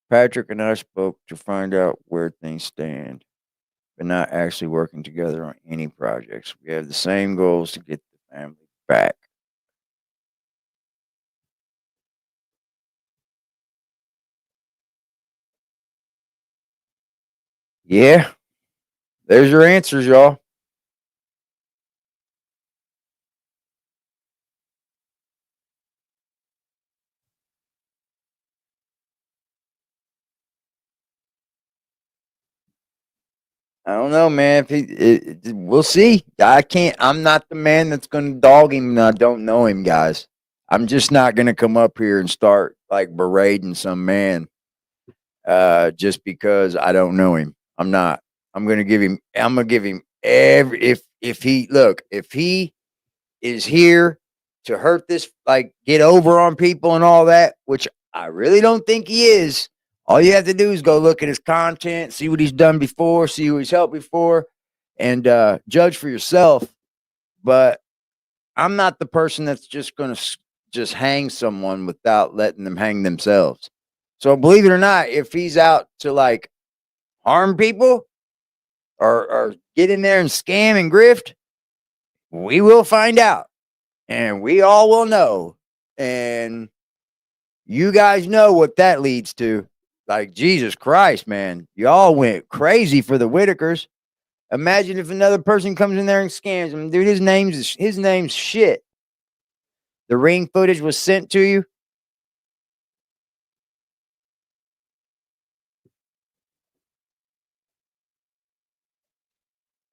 Patrick and I spoke to find out where things stand, but not actually working together on any projects. We have the same goals to get the family back. Yeah, there's your answers, y'all. I don't know, man. If we'll see. I can't. I'm not the man that's going to dog him. And I don't know him, guys. I'm just not going to come up here and start like berating some man just because I don't know him. I'm not. I'm going to give him. I'm going to give him every. If he look, if he is here to hurt this, like get over on people and all that, which I really don't think he is. All you have to do is go look at his content, see what he's done before, see who he's helped before, and judge for yourself. But I'm not the person that's just going to just hang someone without letting them hang themselves. So believe it or not, if he's out to like harm people or get in there and scam and grift, we will find out. And we all will know. And you guys know what that leads to. Like, Jesus Christ, man. Y'all went crazy for the Whitakers. Imagine if another person comes in there and scams him. Dude, his name's shit. The ring footage was sent to you.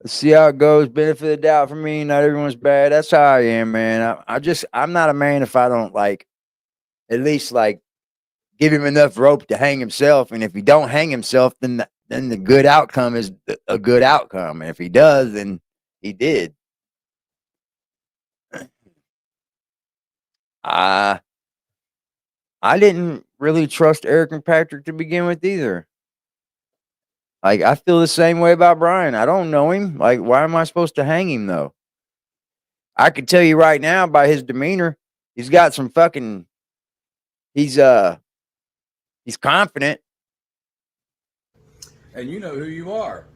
Let's see how it goes. Benefit of the doubt for me. Not everyone's bad. That's how I am, man. I'm not a man if I don't like, at least like, give him enough rope to hang himself. And if he don't hang himself, then the good outcome is a good outcome. And if he does, then he did. I didn't really trust Eric and Patrick to begin with either. Like, I feel the same way about Brian. I don't know him. Like, why am I supposed to hang him though? I can tell you right now by his demeanor, he's got some fucking. He's confident. And you know who you are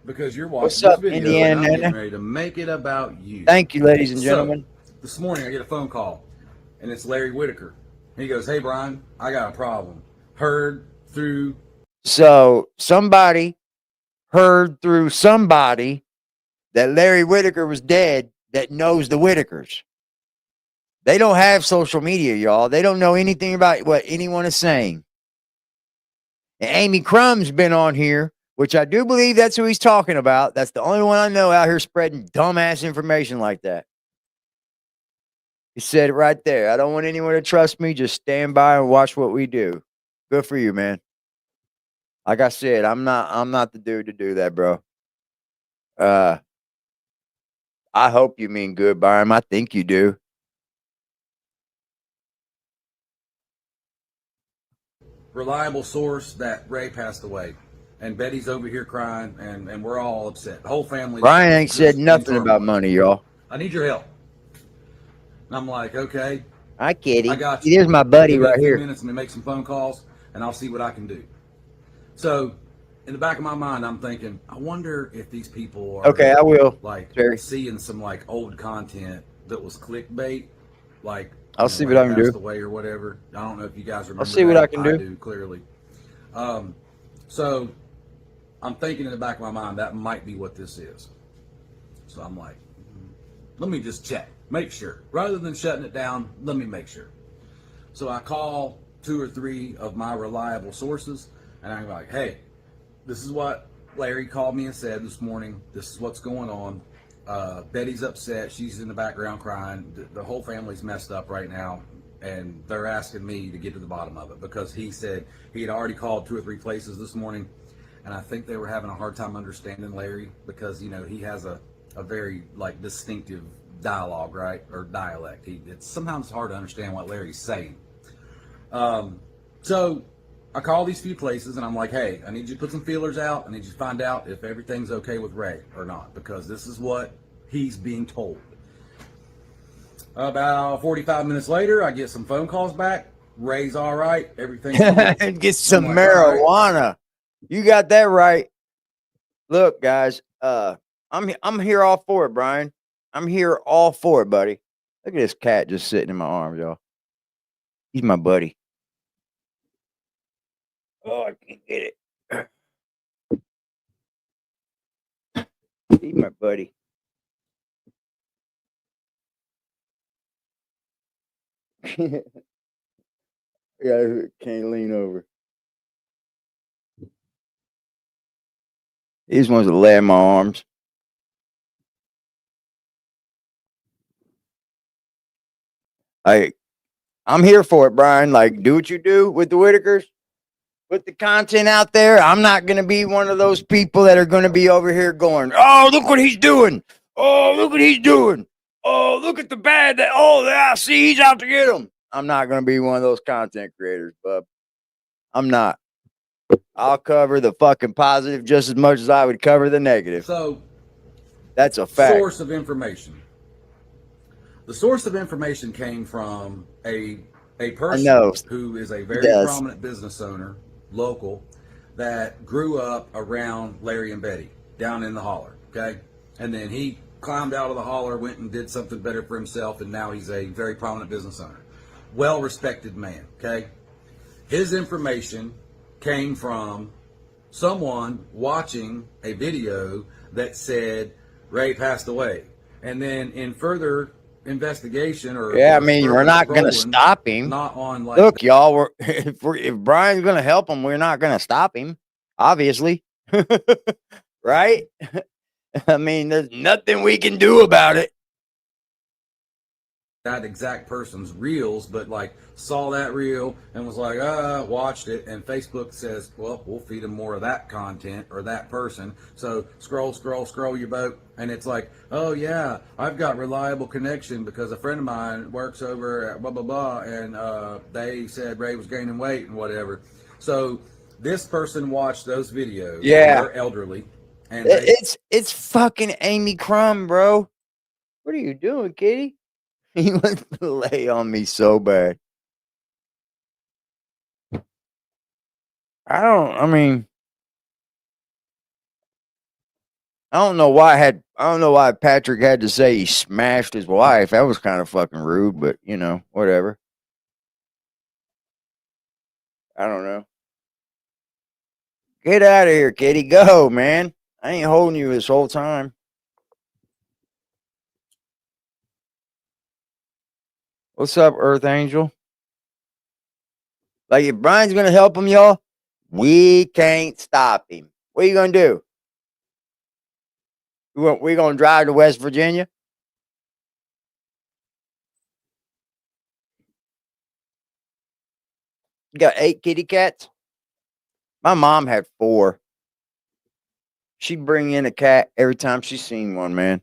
because you're watching What's this up, video Indiana and I'm getting Nana? ready to make it about you. Thank you, ladies and gentlemen. So, this morning I get a phone call, and it's Larry Whitaker. He goes, "Hey Brian, I got a problem. Heard through." So somebody heard through somebody that Larry Whitaker was dead that knows the Whitakers. They don't have social media, y'all. They don't know anything about what anyone is saying. And Amy Crumb's been on here, which I do believe that's who he's talking about. That's the only one I know out here spreading dumbass information like that. He said it right there. I don't want anyone to trust me. Just stand by and watch what we do. Good for you, man. Like I said, I'm not the dude to do that, bro. I hope you mean good by him. I think you do. Reliable source that Ray passed away. And Betty's over here crying, and we're all upset. The whole family. Brian ain't said nothing about money, y'all. I need your help. And I'm like, okay. I kid I him. got you. Here's my buddy Give me a right few here. minutes and make some phone calls, and I'll see what I can do. So, in the back of my mind, I'm thinking, I wonder if these people are Okay, I will. like Jerry. seeing some like old content that was clickbait, like I'll see what I can do. Passed away or whatever. I don't know if you guys remember. I'll see what I can do. I do clearly. So I'm thinking in the back of my mind that might be what this is. So I'm like, let me just check, make sure. Rather than shutting it down, let me make sure. So I call 2 or 3 of my reliable sources, and I'm like, hey, this is what Larry called me and said this morning. This is what's going on. Betty's upset. She's in the background crying. The whole family's messed up right now, and they're asking me to get to the bottom of it because he said he had already called 2 or 3 places this morning, and I think they were having a hard time understanding Larry because, you know, he has a very, like, distinctive dialogue, right, or dialect. It's sometimes hard to understand what Larry's saying. So I call these few places, and I'm like, hey, I need you to put some feelers out. I need you to find out if everything's okay with Ray or not, because this is what he's being told. About 45 minutes later, I get some phone calls back. Ray's all right. Everything's And get some marijuana. You got that right. Look, guys, I'm here all for it, Brian. I'm here all for it, buddy. Look at this cat just sitting in my arms, y'all. He's my buddy. Oh, I can't get it. He's my buddy. Yeah, can't lean over. He just wants to lay in my arms. I'm here for it, Brian. Like, do what you do with the Whitakers. Put the content out there. I'm not going to be one of those people that are going to be over here going, oh, look what he's doing. Oh, look what he's doing. Oh, look at the bad. I see he's out to get him. I'm not going to be one of those content creators, bub. I'm not. I'll cover the fucking positive just as much as I would cover the negative. So that's a fact. Source of information. The source of information came from a person who is a very prominent business owner, local, that grew up around Larry and Betty down in the holler, okay? And then he climbed out of the holler, went and did something better for himself, and now he's a very prominent business owner. Well-respected man, okay? His information came from someone watching a video that said Ray passed away. And then in further investigation we're not going to stop him. Not on like look, y'all, if Brian's going to help him, we're not going to stop him, obviously. Right? I mean, there's nothing we can do about it. that exact person's reels, but like saw that reel and was like, watched it, and Facebook says, well, we'll feed them more of that content or that person. So scroll your boat, and it's like, oh yeah, I've got reliable connection because a friend of mine works over at blah blah blah, and they said Ray was gaining weight and whatever. So this person watched those videos. Yeah. They're elderly, and It's fucking Amy Crumb, bro. What are you doing, kitty? He wants to lay on me so bad. I don't know why Patrick had to say he smashed his wife. That was kind of fucking rude, but you know, whatever. I don't know. Get out of here, kitty. Go, man. I ain't holding you this whole time. What's up, Earth Angel? Like, if Brian's gonna help him, y'all, we can't stop him. What are you gonna do? We gonna drive to West Virginia? You got 8 kitty cats? My mom had 4. She'd bring in a cat every time she seen one, man.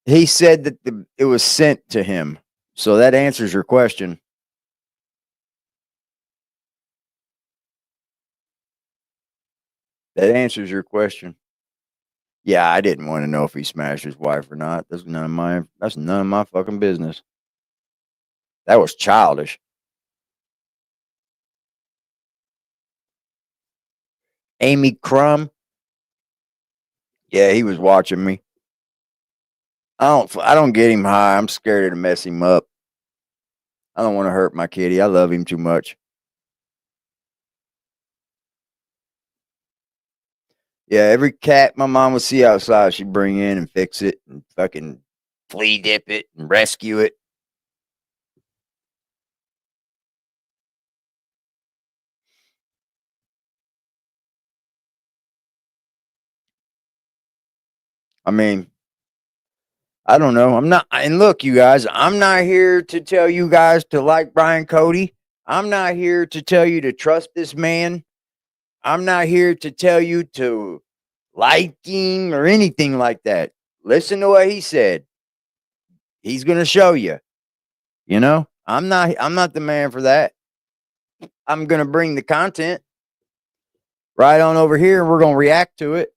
He said that it was sent to him. So that answers your question. That answers your question. Yeah, I didn't want to know if he smashed his wife or not. That's none of my fucking business. That was childish. Amy Crumb. Yeah, he was watching me. I don't get him high. I'm scared to mess him up. I don't want to hurt my kitty. I love him too much. Yeah, every cat my mom would see outside, she'd bring in and fix it and fucking flea dip it and rescue it. I mean, I don't know. And look, you guys, I'm not here to tell you guys to like Brian Cody. I'm not here to tell you to trust this man. I'm not here to tell you to like him or anything like that. Listen to what he said. He's going to show you. You know, I'm not the man for that. I'm going to bring the content right on over here and we're going to react to it,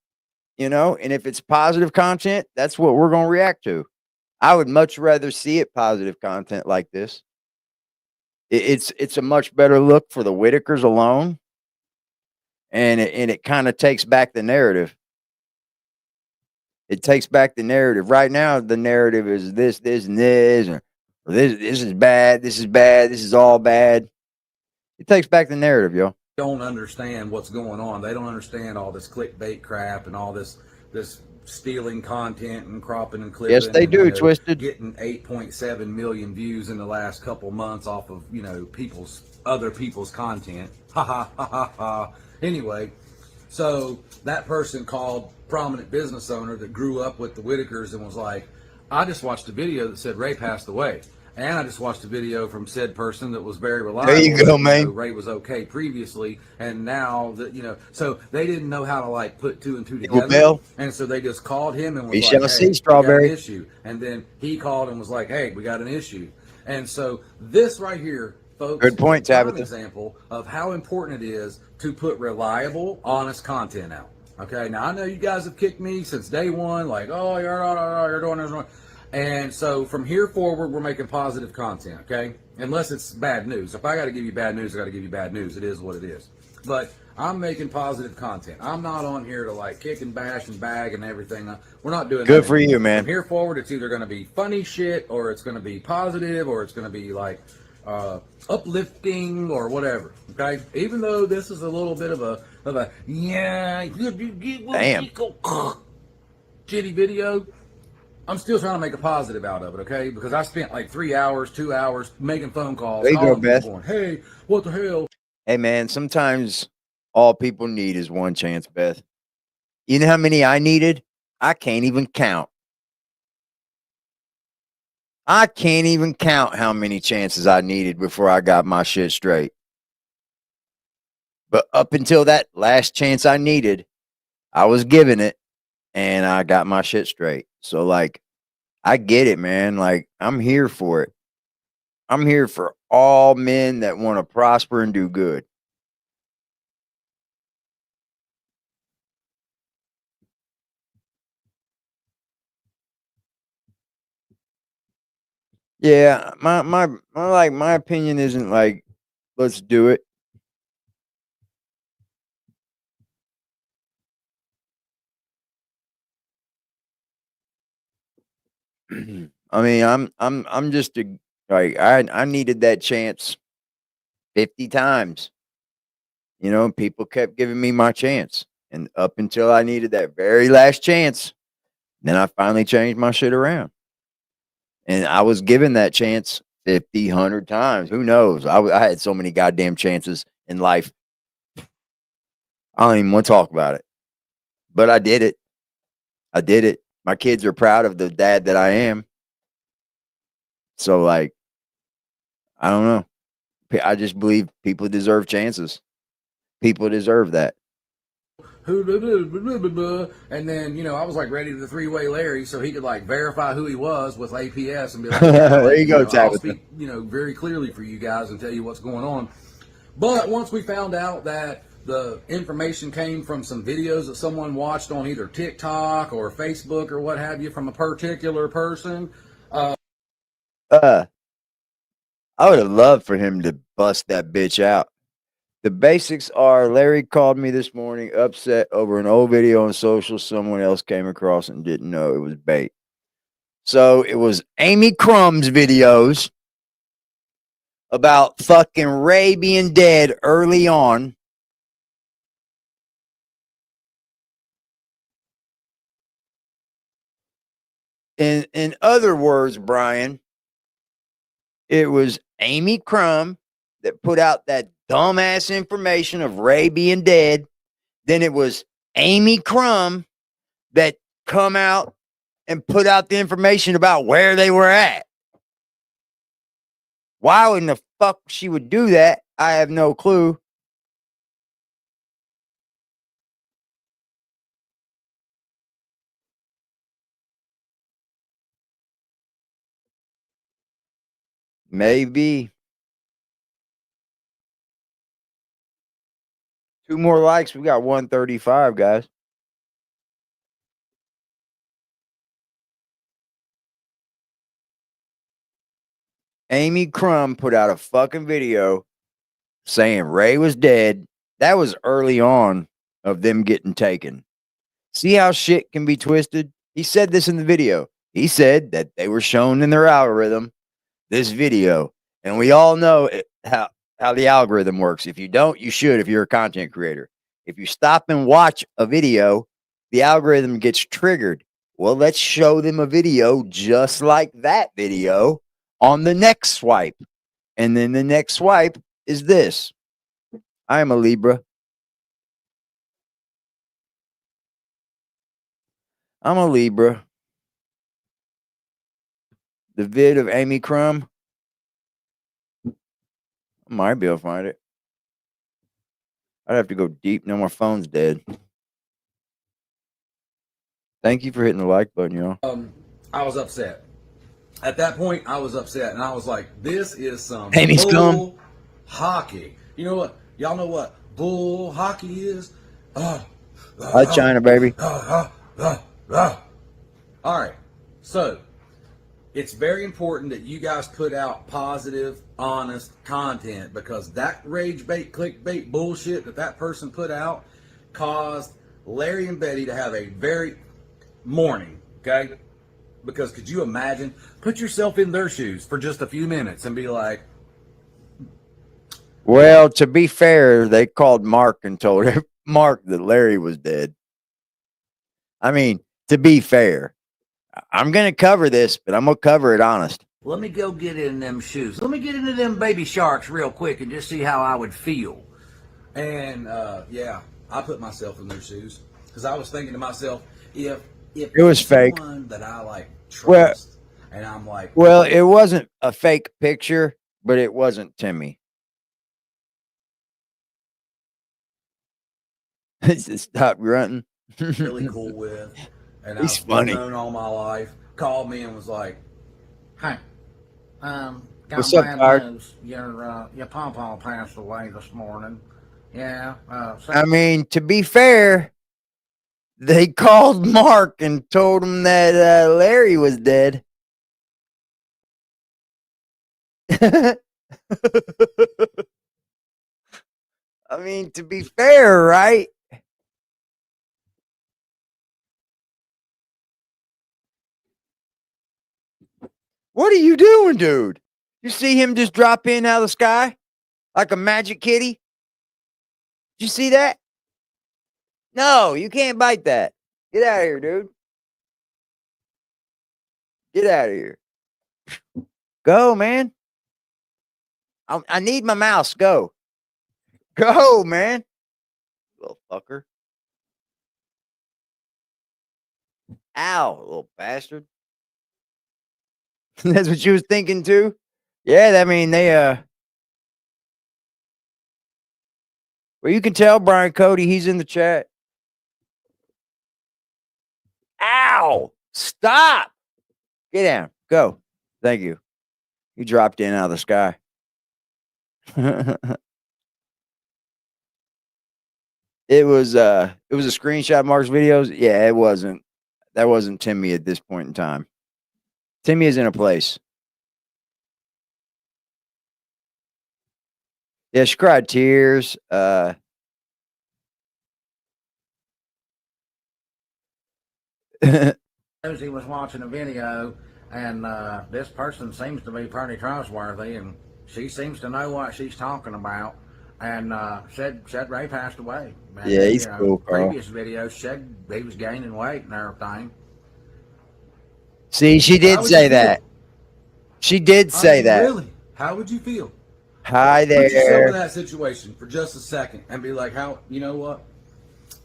you know, and if it's positive content, that's what we're going to react to. I would much rather see it positive content like this. It's a much better look for the Whitakers alone. And it kind of takes back the narrative. It takes back the narrative. Right now, the narrative is this, and this, or this is bad, this is all bad. It takes back the narrative, yo. Don't understand what's going on. They don't understand all this clickbait crap and all this stealing content and cropping and clipping. Yes, they do, and, Twisted. Getting 8.7 million views in the last couple months off of, other people's content. Ha ha ha ha ha. Anyway, so that person called prominent business owner that grew up with the Whitakers and was like, I just watched a video that said Ray passed away. And I just watched a video from said person that was very reliable. There you go, man. Ray was okay previously, and now that so they didn't know how to like put 2 and 2 together. Bill. And so they just called him and was We like, shall hey, see, Strawberry. we got an issue. And then he called and was like, hey, we got an issue. And so this right here, folks, good point, is a prime Tabitha. example of how important it is to put reliable, honest content out. Okay, now I know you guys have kicked me since day one, like, oh, you're doing this wrong. And so from here forward, we're making positive content, okay? Unless it's bad news. If I got to give you bad news, I got to give you bad news. It is what it is. But I'm making positive content. I'm not on here to like kick and bash and bag and everything. We're not doing Good that for anymore. you, man. From here forward, it's either going to be funny shit or it's going to be positive or it's going to be like uplifting or whatever, okay? Even though this is a little bit of a yeah, damn shitty video, I'm still trying to make a positive out of it, okay? Because I spent like 3 hours, 2 hours making phone calls. There you go, calling Beth. people going, hey, what the hell? Hey, man, sometimes All people need is one chance, Beth. You know how many I needed? I can't even count. I can't even count how many chances I needed before I got my shit straight. But up until that last chance I needed, I was given it and I got my shit straight. So, like, I get it, man. Like, I'm here for it. I'm here for all men that want to prosper and do good. Yeah, my opinion isn't like, let's do it. I mean, I'm just like, I needed that chance 50 times. You know, people kept giving me my chance. And up until I needed that very last chance, then I finally changed my shit around. And I was given that chance 50, 100 times. Who knows? I had so many goddamn chances in life. I don't even want to talk about it. But I did it. I did it. My kids are proud of the dad that I am. So, like, I don't know. I just believe people deserve chances. People deserve that. And then, you know, I was like ready to the three-way Larry so he could like verify who he was with APS and be like, yeah, There you go, I'll Tabitha. speak, you know, very clearly for you guys and tell you what's going on. But once we found out that the information came from some videos that someone watched on either TikTok or Facebook or what have you from a particular person, I would have loved for him to bust that bitch out. The basics are Larry called me this morning upset over an old video on social someone else came across and didn't know it was bait. So it was Amy Crumb's videos about fucking Ray being dead early on. In other words, Brian, it was Amy Crumb that put out that dumbass information of Ray being dead. Then it was Amy Crumb that come out and put out the information about where they were at. Why in the fuck she would do that, I have no clue. Maybe. 2 more likes. We got 135, guys. Amy Crumb put out a fucking video saying Ray was dead. That was early on of them getting taken. See how shit can be twisted? He said this in the video. He said that they were shown in their algorithm this video. And we all know how the algorithm works. If you don't, you should if you're a content creator. If you stop and watch a video, the algorithm gets triggered. Well, let's show them a video just like that video on the next swipe. And then the next swipe is this. I am a Libra. I'm a Libra. The vid of Amy Crumb. I might be able to find it. I'd have to go deep. No, my phone's dead. Thank you for hitting the like button, y'all. I was upset. At that point, I was upset, and I was like, "This is some Amy Scum. bull hockey." You know what? Y'all know what bull hockey is? Hi, China, baby. All right, so it's very important that you guys put out positive, honest content because that rage bait, clickbait bullshit that person put out caused Larry and Betty to have a very morning, okay? Because could you imagine, put yourself in their shoes for just a few minutes and be like, Well, to be fair, they called Mark and told Mark that Larry was dead. I mean, to be fair, I'm going to cover this, but I'm going to cover it honest. Let me go get in them shoes. Let me get into them baby sharks real quick and just see how I would feel. And yeah, I put myself in their shoes because I was thinking to myself, if It was it's fake. someone that I like Well, trust, and I'm like, well, it wasn't a fake picture, but it wasn't Timmy. He said, "Stop grunting." really cool with, and He's I've funny. known all my life, called me and was like, Hey, got What's up, bad Bart? news. Your pawpaw passed away this morning. Yeah. I mean, to be fair, they called Mark and told him that Larry was dead. I mean, to be fair, right? What are you doing, dude? You see him just drop in out of the sky like a magic kitty? Did you see that? No, you can't bite that. Get out of here, dude. Get out of here. Go, man. I need my mouse. Go. Go, man. Little fucker. Ow, little bastard. That's what you was thinking too? Yeah, I mean they well, you can tell Brian Cody, he's in the chat. Ow! Stop! Get down. Go. Thank you. You dropped in out of the sky. It was a screenshot of Mark's videos. Yeah, it wasn't. That wasn't Timmy at this point in time. Timmy is in a place. Yeah, she cried tears. He was watching a video, and this person seems to be pretty trustworthy, and she seems to know what she's talking about. And said Ray passed away. And Yeah, he's cool, Carl. Previous videos said he was gaining weight and everything. See, she How did would say you that. feel? She did say mean, that. Really? How would you feel? Hi Put yourself in there. that situation for just a second and be like, how, you know what?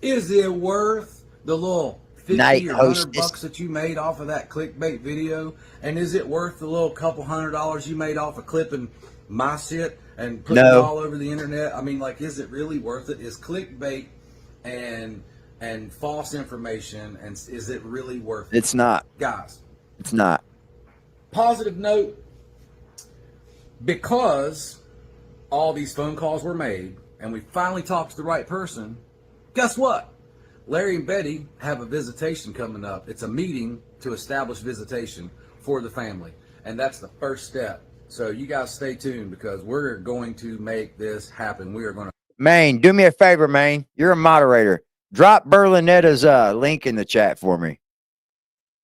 Is it worth the little 50 Night or hostess. $100 that you made off of that clickbait video? And is it worth the little couple $100 you made off of clipping my shit and putting it No. all over the internet? I mean, like, is it really worth it? Is clickbait and false information, and is it really worth it? It's not. Guys, It's not. positive note, because all these phone calls were made and we finally talked to the right person, guess what? Larry and Betty have a visitation coming up. It's a meeting to establish visitation for the family, and that's the first step. So you guys stay tuned because we're going to make this happen. We are going to Maine, do me a favor, Maine. You're a moderator. Drop Berlinetta's link in the chat for me.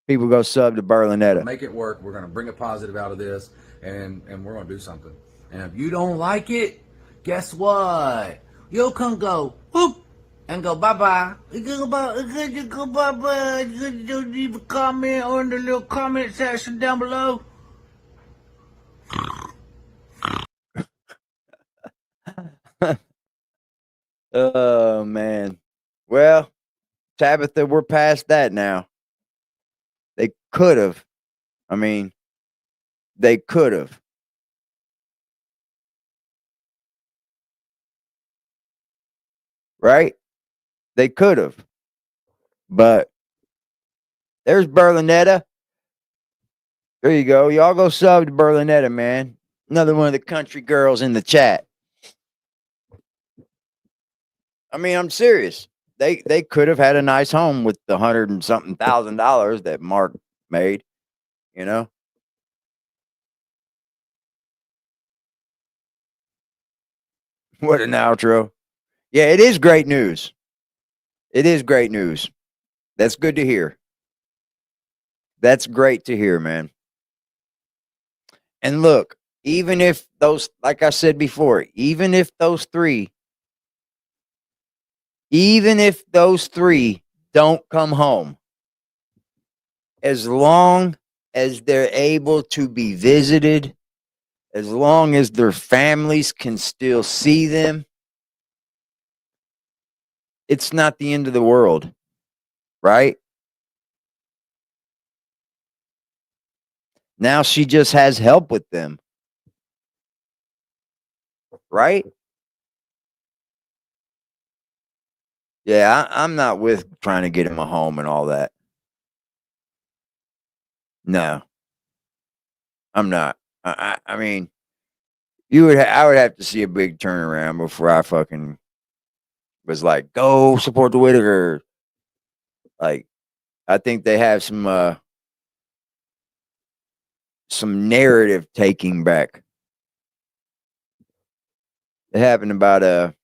People go sub to Berlinetta. make it work. We're going to bring a positive out of this, and we're going to do something. And if you don't like it, guess what? You can go whoop and go bye-bye. You can go bye-bye. You can leave a comment on the little comment section down below. Oh man. Well, Tabitha, we're past that now. They could have. I mean, they could have. Right? They could have. But there's Berlinetta. There you go. Y'all go sub to Berlinetta, man. Another one of the country girls in the chat. I mean, I'm serious. They could have had a nice home with the $100 and something thousand that Mark made, you know? What an outro. Yeah, it is great news. It is great news. That's good to hear. That's great to hear, man. And look, even if those, like I said before, even if those three don't come home, as long as they're able to be visited, as long as their families can still see them, it's not the end of the world, right? Now she just has help with them, right? Yeah, I'm not with trying to get him a home and all that. No, I'm not. I mean, I would have to see a big turnaround before I fucking was like, go support the Whitaker. Like, I think they have some narrative taking back. It happened about a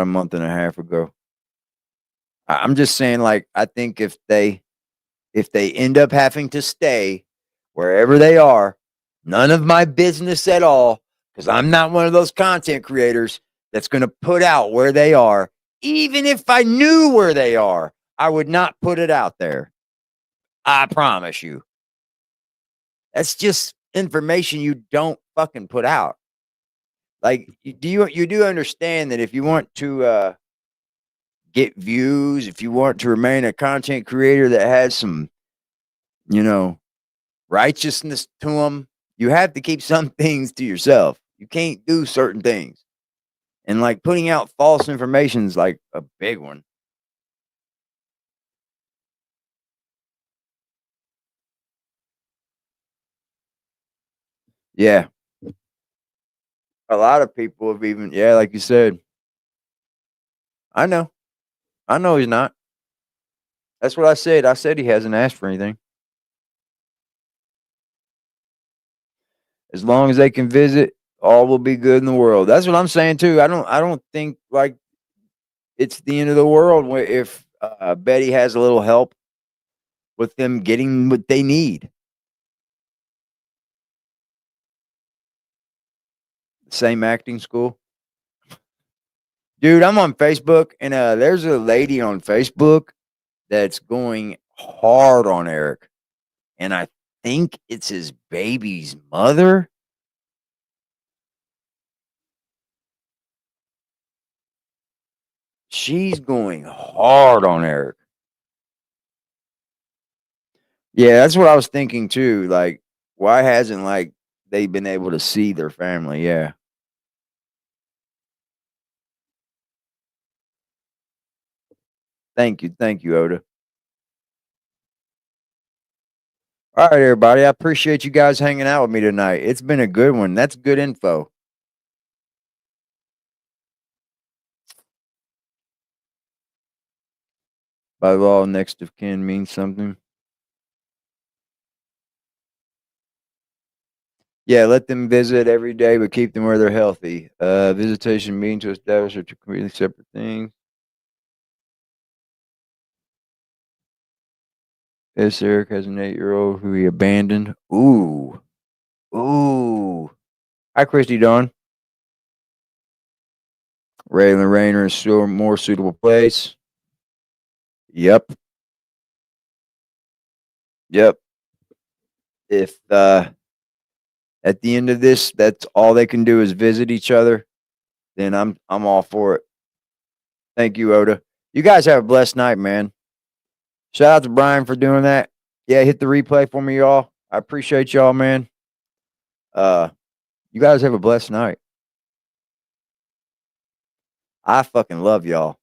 month and a half ago. I'm just saying, like, I think if they end up having to stay wherever they are, none of my business at all, because I'm not one of those content creators that's going to put out where they are. Even if I knew where they are, I would not put it out there. I promise you. That's just information you don't fucking put out. Like, you do understand that if you want to get views, if you want to remain a content creator that has some, righteousness to them, you have to keep some things to yourself. You can't do certain things. And like putting out false information is like a big one. Yeah. A lot of people have even, like you said. I know he's not. That's what I said. I said he hasn't asked for anything. As long as they can visit, all will be good in the world. That's what I'm saying too. I don't think like it's the end of the world if Betty has a little help with them getting what they need. Same acting school. Dude, I'm on Facebook and there's a lady on Facebook that's going hard on Eric. And I think it's his baby's mother. She's going hard on Eric. Yeah, that's what I was thinking too. Like, why hasn't like they been able to see their family? Yeah. Thank you, Oda. All right, everybody. I appreciate you guys hanging out with me tonight. It's been a good one. That's good info. By law, next of kin means something. Yeah, let them visit every day, but keep them where they're healthy. Visitation mean to establish or two completely separate things. Yes, Eric has an 8-year-old who he abandoned. Ooh. Hi, Christy Dawn. Raylan Rayner is still a more suitable place. Yep. If at the end of this, that's all they can do is visit each other, then I'm all for it. Thank you, Oda. You guys have a blessed night, man. Shout out to Brian for doing that. Yeah, hit the replay for me, y'all. I appreciate y'all, man. You guys have a blessed night. I fucking love y'all.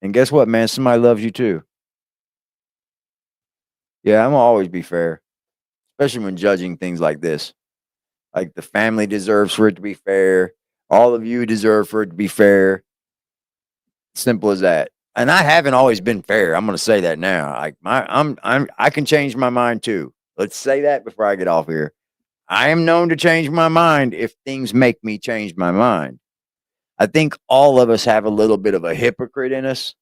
And guess what, man? Somebody loves you too. Yeah, I'm gonna always be fair, especially when judging things like this. Like the family deserves for it to be fair. All of you deserve for it to be fair. Simple as that. And I haven't always been fair. I'm gonna say that now. Like I can change my mind too. Let's say that before I get off here. I am known to change my mind if things make me change my mind. I think all of us have a little bit of a hypocrite in us,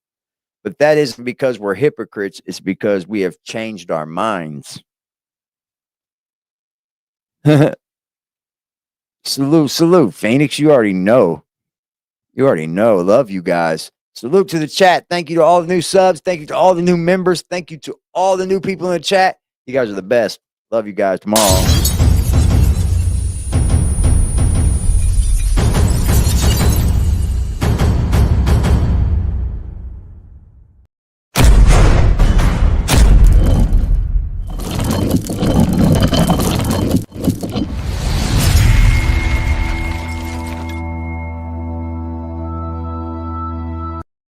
but that isn't because we're hypocrites. It's because we have changed our minds. Salute. Phoenix, you already know. Love you guys. Salute to the chat. Thank you to all the new subs. Thank you to all the new members. Thank you to all the new people in the chat. You guys are the best. Love you guys tomorrow.